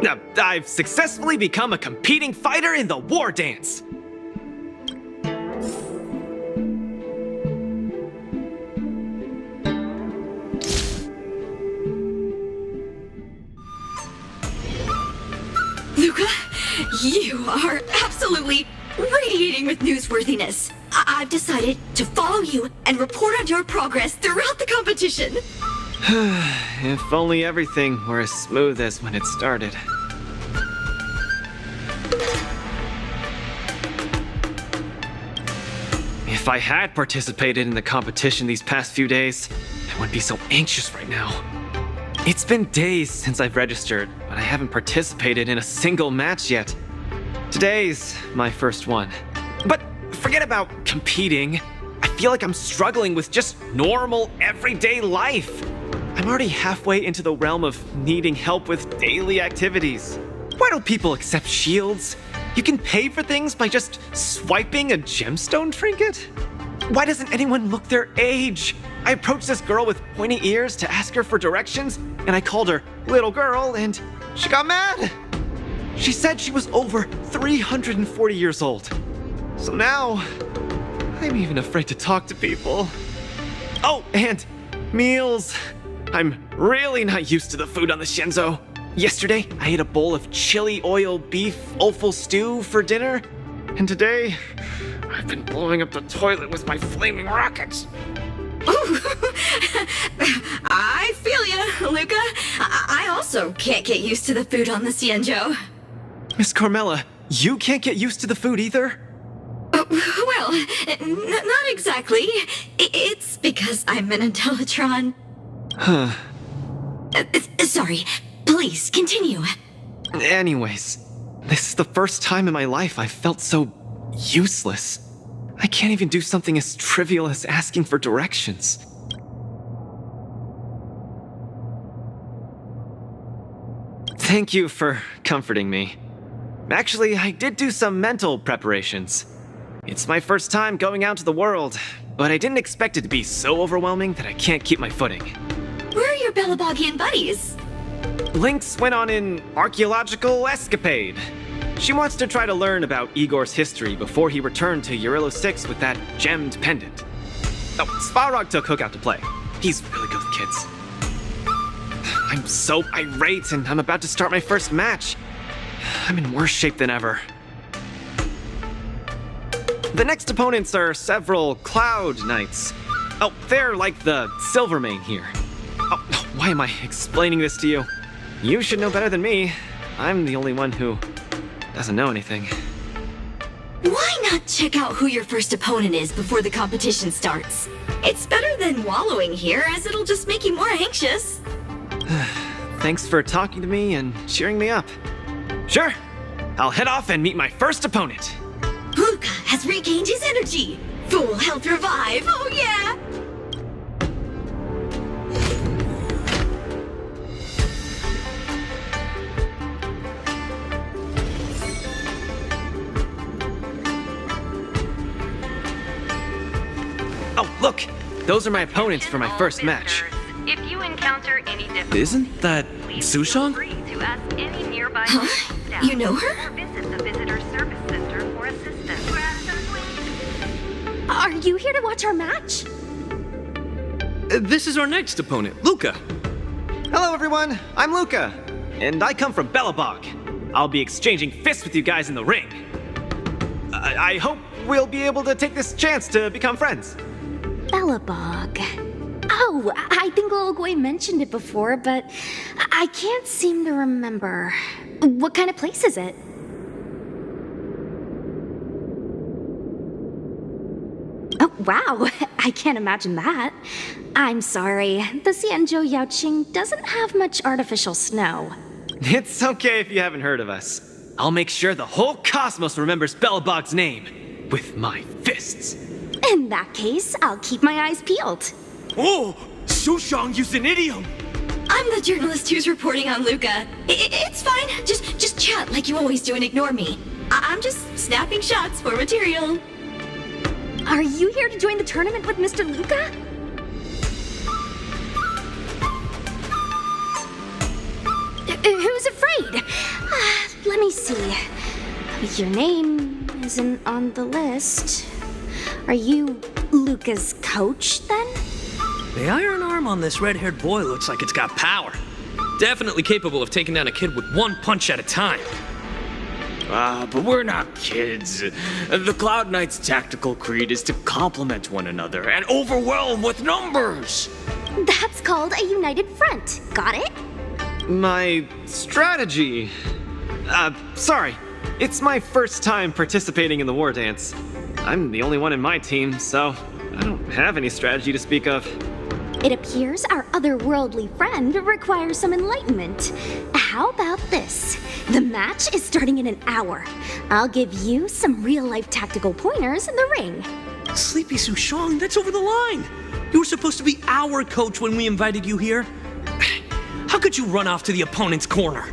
Now, I've successfully become a competing fighter in the War Dance! Luca, you are absolutely radiating with newsworthiness. I've decided to follow you and report on your progress throughout the competition. If only everything were as smooth as when it started. If I had participated in the competition these past few days, I wouldn't be so anxious right now. It's been days since I've registered, but I haven't participated in a single match yet. Today's my first one. But forget about competing. I feel like I'm struggling with just normal, everyday life. I'm already halfway into the realm of needing help with daily activities. Why don't people accept shields? You can pay for things by just swiping a gemstone trinket? Why doesn't anyone look their age? I approached this girl with pointy ears to ask her for directions, and I called her little girl, and she got mad. She said she was over 340 years old. So now, I'm even afraid to talk to people. Oh, and meals. I'm really not used to the food on the Shinzo. Yesterday, I ate a bowl of chili oil beef offal stew for dinner, and today, I've been blowing up the toilet with my flaming rockets. I feel ya, Luca. I also can't get used to the food on the Xianzhou. Miss Carmela, you can't get used to the food either? Well, not exactly. It's because I'm an Intellatron. Huh. Sorry. Please, continue. Anyways, this is the first time in my life I've felt so useless. I can't even do something as trivial as asking for directions. Thank you for comforting me. Actually, I did do some mental preparations. It's my first time going out to the world, but I didn't expect it to be so overwhelming that I can't keep my footing. Where are your Belabogian buddies? Lynx went on an archaeological escapade. She wants to try to learn about Igor's history before he returned to Urillo 6 with that gemmed pendant. Oh, Svarog took Hook out to play. He's really good with kids. I'm so irate, and I'm about to start my first match. I'm in worse shape than ever. The next opponents are several Cloud Knights. Oh, they're like the Silvermane here. Oh, why am I explaining this to you? You should know better than me. I'm the only one who doesn't know anything. Why not check out who your first opponent is before the competition starts? It's better than wallowing here, as it'll just make you more anxious. Thanks for talking to me and cheering me up. Sure, I'll head off and meet my first opponent. Luca has regained his energy. Full health revive, oh yeah! Oh, look! Those are my opponents for my first match. If you encounter any difficulty, Isn't that Sushang? free to ask any nearby staff You know her? or visit the visitor service center for assistance. Are you here to watch our match? This is our next opponent, Luca. Hello, everyone. I'm Luca, and I come from Belobog. I'll be exchanging fists with you guys in the ring. I hope we'll be able to take this chance to become friends. Belobog. Oh, I think Lil Gwei mentioned it before, but I can't seem to remember. What kind of place is it? Oh, wow. I can't imagine that. I'm sorry. The Xianzhou Yaoqing doesn't have much artificial snow. It's okay if you haven't heard of us. I'll make sure the whole cosmos remembers Belobog's name with my fists. In that case, I'll keep my eyes peeled. Oh, Sushang used an idiom. I'm the journalist who's reporting on Luca. It's fine. Just chat like you always do and ignore me. I'm just snapping shots for material. Are you here to join the tournament with Mr. Luca? Who's afraid? Let me see. Your name isn't on the list. Are you Luca's coach, then? The iron arm on this red-haired boy looks like it's got power. Definitely capable of taking down a kid with one punch at a time. But we're not kids. The Cloud Knight's tactical creed is to complement one another and overwhelm with numbers. That's called a united front. Got it? My strategy. Sorry. It's my first time participating in the war dance. I'm the only one in my team, so I don't have any strategy to speak of. It appears our otherworldly friend requires some enlightenment. How about this? The match is starting in an hour. I'll give you some real-life tactical pointers in the ring. Sleepy Sushang, that's over the line. You were supposed to be our coach when we invited you here. How could you run off to the opponent's corner?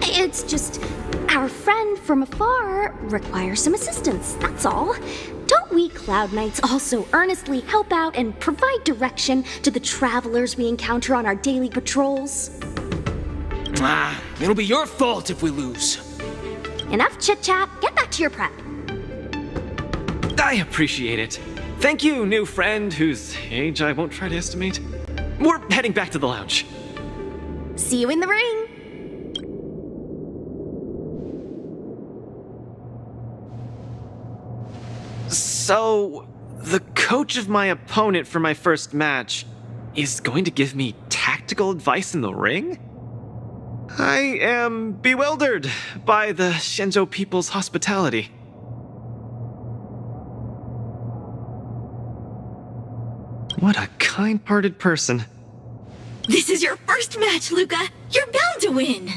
It's just our friend from afar requires some assistance, that's all. Don't we Cloud Knights also earnestly help out and provide direction to the travelers we encounter on our daily patrols? It'll be your fault if we lose. Enough chit-chat, get back to your prep. I appreciate it. Thank you, new friend whose age I won't try to estimate. We're heading back to the lounge. See you in the ring! So, the coach of my opponent for my first match is going to give me tactical advice in the ring? I am bewildered by the Shenzhou people's hospitality. What a kind-hearted person. This is your first match, Luca. You're bound to win.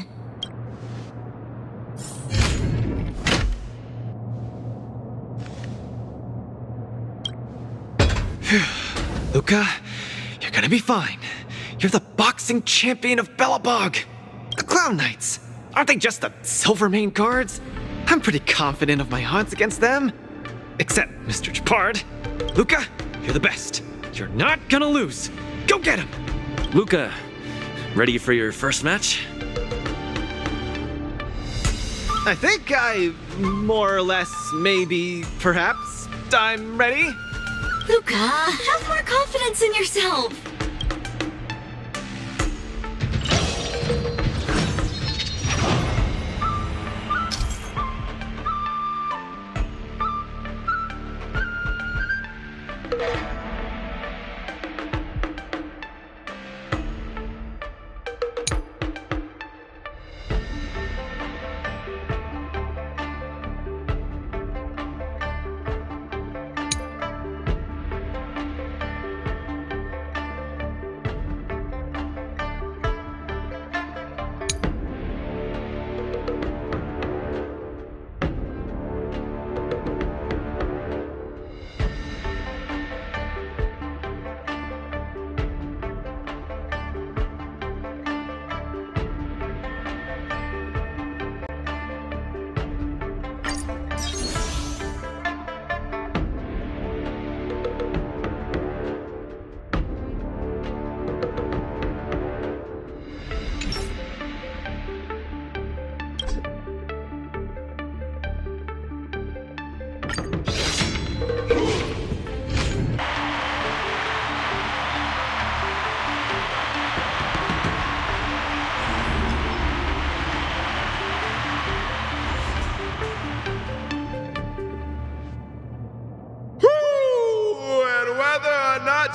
Luca, you're gonna be fine. You're the boxing champion of Belobog. The Clown Knights. Aren't they just the Silvermane guards? I'm pretty confident of my odds against them. Except Mr. Chapard. Luca, you're the best. You're not gonna lose. Go get him! Luca, ready for your first match? I think more or less, maybe, perhaps, I'm ready. Luca, have more confidence in yourself.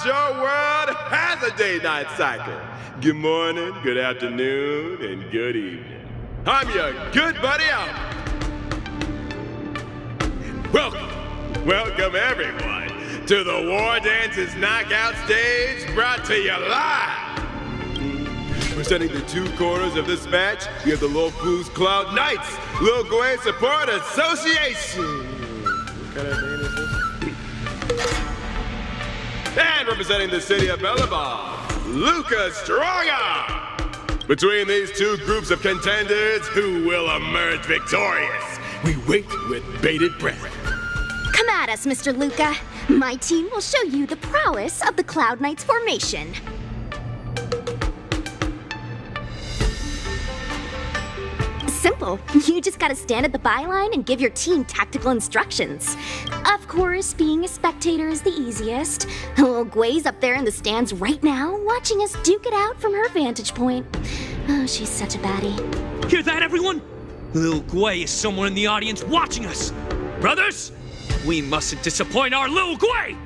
Your world has a day-night cycle. Good morning, good afternoon, and good evening. I'm your good buddy Albert. Welcome everyone to the WARDANCE's knockout stage, brought to you live. Presenting the two corners of this match, we have the Lofu's Cloud Knights, Lil Gwei Support Association. What kind of name is this? And representing the city of Bellabog, Luca Stronga. Between these two groups of contenders, who will emerge victorious? We wait with bated breath. Come at us, Mr. Luca. My team will show you the prowess of the Cloud Knights formation. Simple. You just gotta stand at the byline and give your team tactical instructions. Of course, being a spectator is the easiest. Lil Gwei's up there in the stands right now, watching us duke it out from her vantage point. Oh, she's such a baddie. Hear that, everyone? Lil Gwei is somewhere in the audience watching us. Brothers, we mustn't disappoint our Lil Gwei!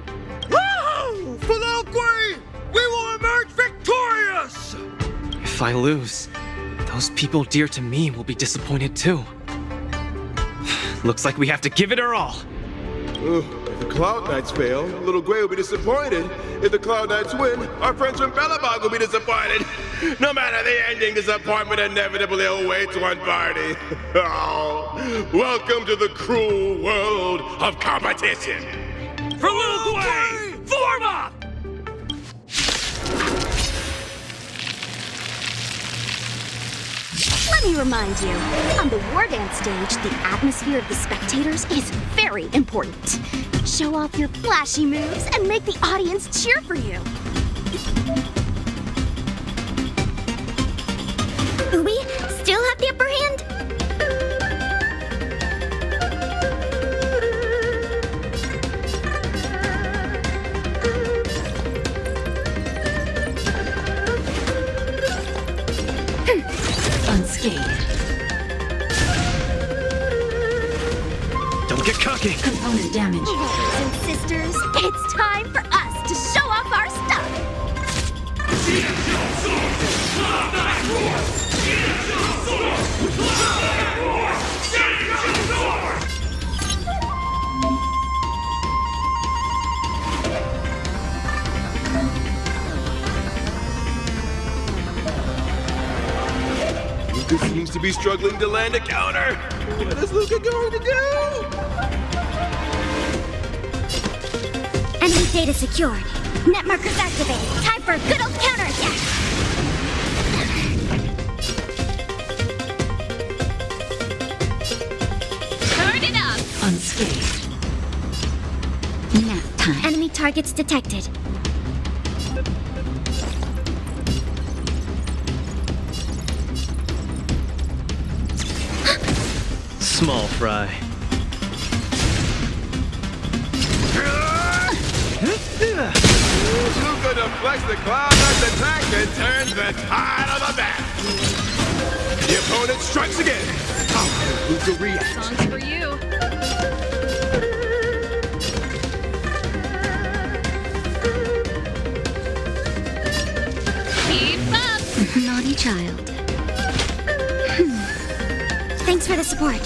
Woo! For Lil Gwei, we will emerge victorious! If I lose, those people dear to me will be disappointed too. Looks like we have to give it our all. If the Cloud Knights fail, Lil Gwei will be disappointed. If the Cloud Knights win, our friends from Bellabog will be disappointed. No matter the ending, disappointment inevitably awaits one party. Oh, welcome to the cruel world of competition. For Lil Gwei, form up! Let me remind you, on the WARDANCE stage, the atmosphere of the spectators is very important. Show off your flashy moves and make the audience cheer for you. We still have the upper hand? Unscathed. Don't get cocky. Component damage. Brothers and sisters, it's time for us to show off our stuff. Luca seems to be struggling to land a counter. What is Luca going to do? Enemy data secured. Net markers activated. Time for a good old counterattack. Turn it up. Unscathed. Nap time. Enemy targets detected. Small fry. Luca deflects the Cloud Knight's attack and turns the tide on the back. The opponent strikes again. How does Luca react? Songs for you. the support.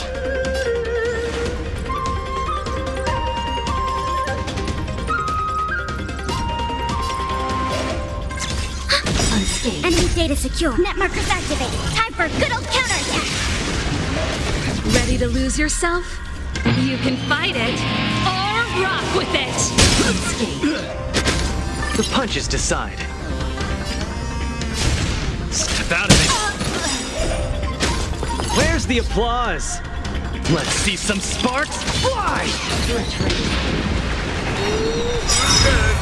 Unscathed. Enemy data secure. Net markers activated. Time for a good old counterattack. Ready to lose yourself? You can fight it or rock with it. The punches decide. Step out of it. Where's the applause? Let's see some sparks fly!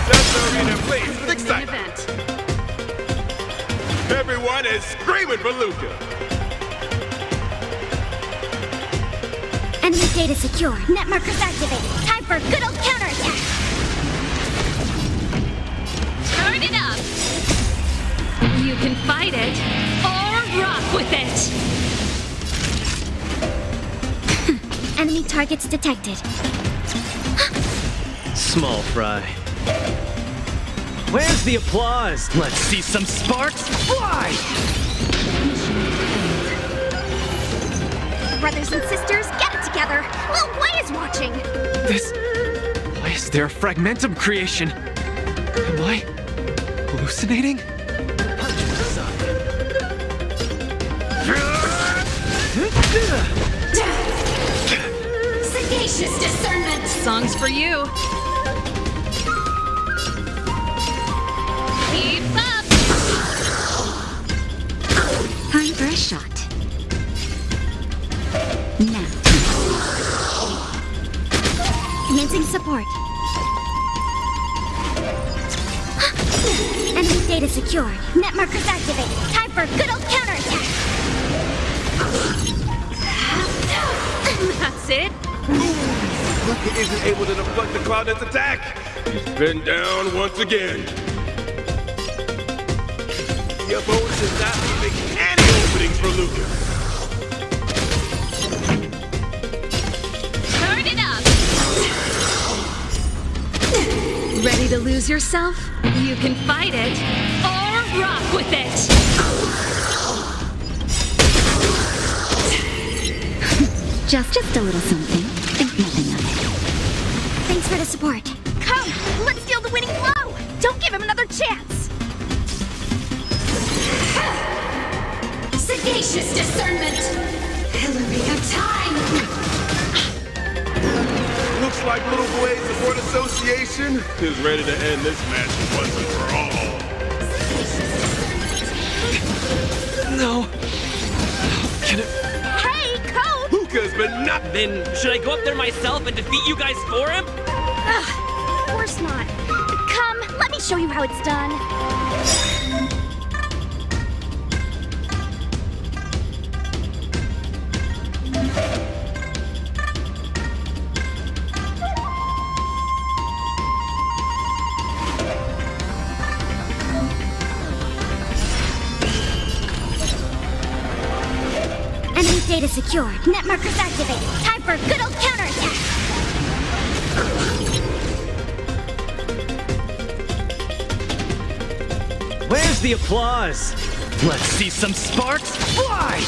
That's the arena, please. With excitement. Everyone is screaming for Luca. Enemy data secure. Net markers activated. Time for a good old counterattack. Turn it up! You can fight it or rock with it. Enemy targets detected. Small fry. Where's the applause? Let's see some sparks fly! Brothers and sisters, get it together. Lil Way is watching. Why is there a fragmentum creation? Am I hallucinating? Sagacious discernment. Song's for you. Keep up. Time for a shot. Now. Commencing support. Enemy data secured. Net markers activated. Time for a good old counterattack. That's it. Luca isn't able to deflect the Cloudnet's attack. He's been down once again. The opponent is not leaving any openings for Luca. Turn it up. Ready to lose yourself? You can fight it or rock with it. Just a little something. Think nothing of it. Thanks for the support. Come, let's steal the winning blow. Don't give him another chance. Sagacious discernment. Pillory of time. Looks like Little Boy Support Association is ready to end this match once and for all. No. Can it... Hey, Code! Luca's been not... Then should I go up there myself and defeat you guys for him? Ugh, of course not. Come, let me show you how it's done. Enemy data secured. Net markers activated. Time for a good old counterattack. Where's the applause? Let's see some sparks fly!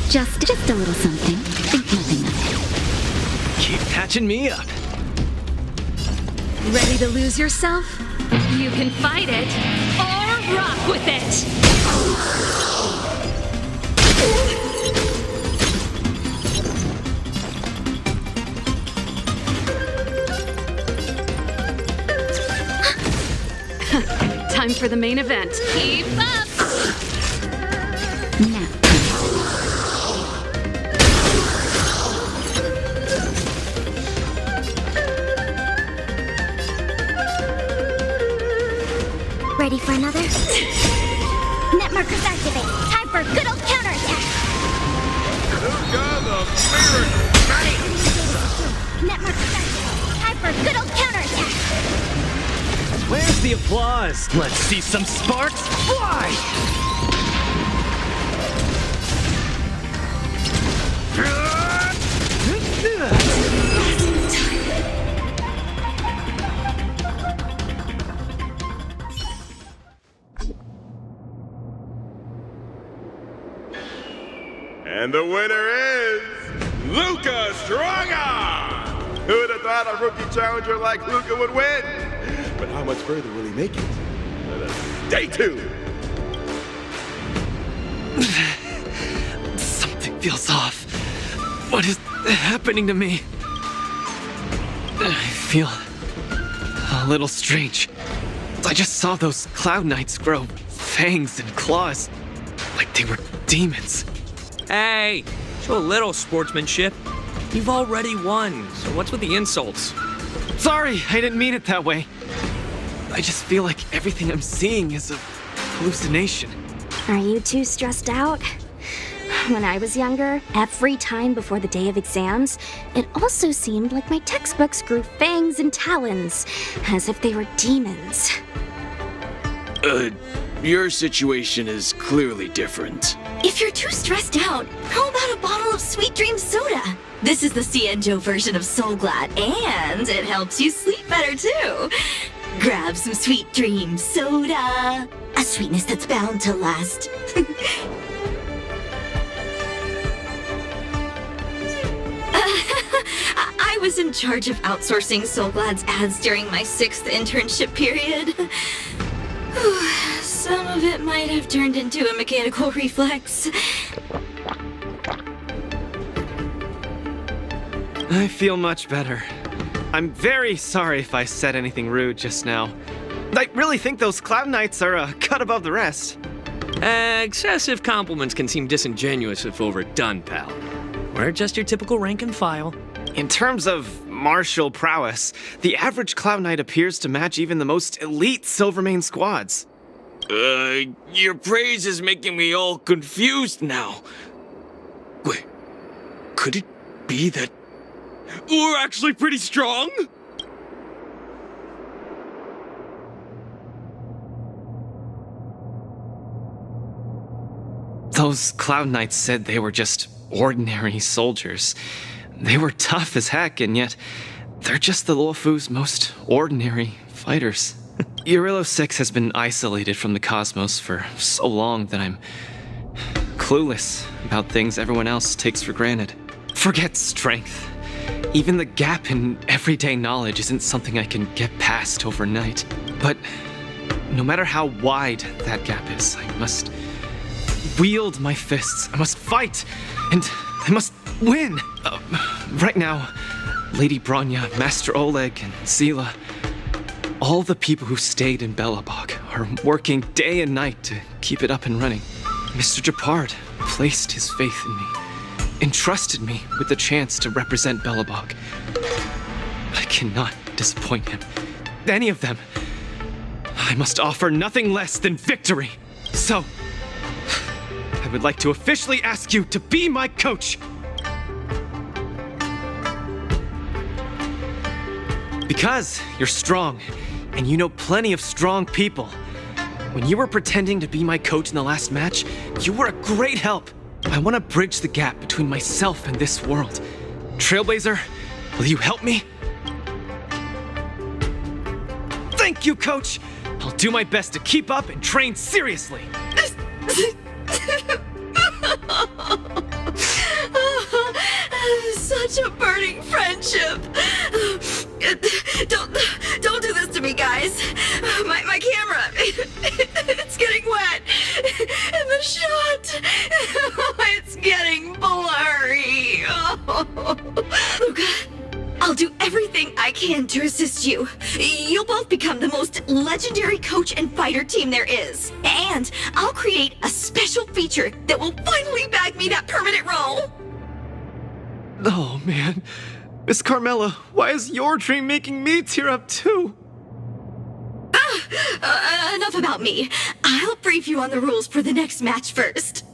Just a little something. Think nothing of it. Keep patching me up. Ready to lose yourself? You can fight it or rock with it. Time for the main event. Keep up! Now. Ready for another? Net markers activated. Time for a good old counterattack. Luca the Miracle Man! Net markers activated. Time for a good old counterattack. Where's the applause? Let's see some sparks fly! And the winner is Luca Stronga! Who would have thought a rookie challenger like Luca would win? But how much further will he make it? Let us stay tuned. Something feels off. What is happening to me? I feel a little strange. I just saw those Cloud Knights grow fangs and claws, like they were demons. Hey, show a little sportsmanship. You've already won, so what's with the insults? Sorry, I didn't mean it that way. I just feel like everything I'm seeing is a hallucination. Are you too stressed out? When I was younger, every time before the day of exams, it also seemed like my textbooks grew fangs and talons, as if they were demons. Your situation is clearly different. If you're too stressed out, how about a bottle of Sweet Dream soda? This is the Cienjo version of Soul Glad, and it helps you sleep better too. Grab some Sweet Dream soda. A sweetness that's bound to last. I was in charge of outsourcing Soul Glad's ads during my 6th internship period. Some of it might have turned into a mechanical reflex. I feel much better. I'm very sorry if I said anything rude just now. I really think those Cloud Knights are a cut above the rest. Excessive compliments can seem disingenuous if overdone, pal. We're just your typical rank and file. In terms of martial prowess, the average Cloud Knight appears to match even the most elite Silvermane squads. Your praise is making me all confused now. Wait, could it be that we're actually pretty strong? Those Cloud Knights said they were just ordinary soldiers. They were tough as heck, and yet they're just the Luofu's most ordinary fighters. Urilo 6 has been isolated from the cosmos for so long that I'm clueless about things everyone else takes for granted. Forget strength. Even the gap in everyday knowledge isn't something I can get past overnight. But no matter how wide that gap is, I must wield my fists. I must fight, and I must win. Right now, Lady Bronya, Master Oleg, and Zila, all the people who stayed in Belobog are working day and night to keep it up and running. Mr. Japard placed his faith in me, entrusted me with the chance to represent Belobog. I cannot disappoint him. Any of them. I must offer nothing less than victory. So, I would like to officially ask you to be my coach. Because you're strong, and you know plenty of strong people. When you were pretending to be my coach in the last match, you were a great help. I want to bridge the gap between myself and this world. Trailblazer, will you help me? Thank you, Coach! I'll do my best to keep up and train seriously. Such a burning friendship. Don't do this to me, guys. My camera, it's getting wet. And the shot, it's getting blurry. Luca, I'll do everything I can to assist you. You'll both become the most legendary coach and fighter team there is. And I'll create a special feature that will finally bag me that permanent role. Oh, man. Miss Carmela, why is your dream making me tear up too? Enough about me. I'll brief you on the rules for the next match first.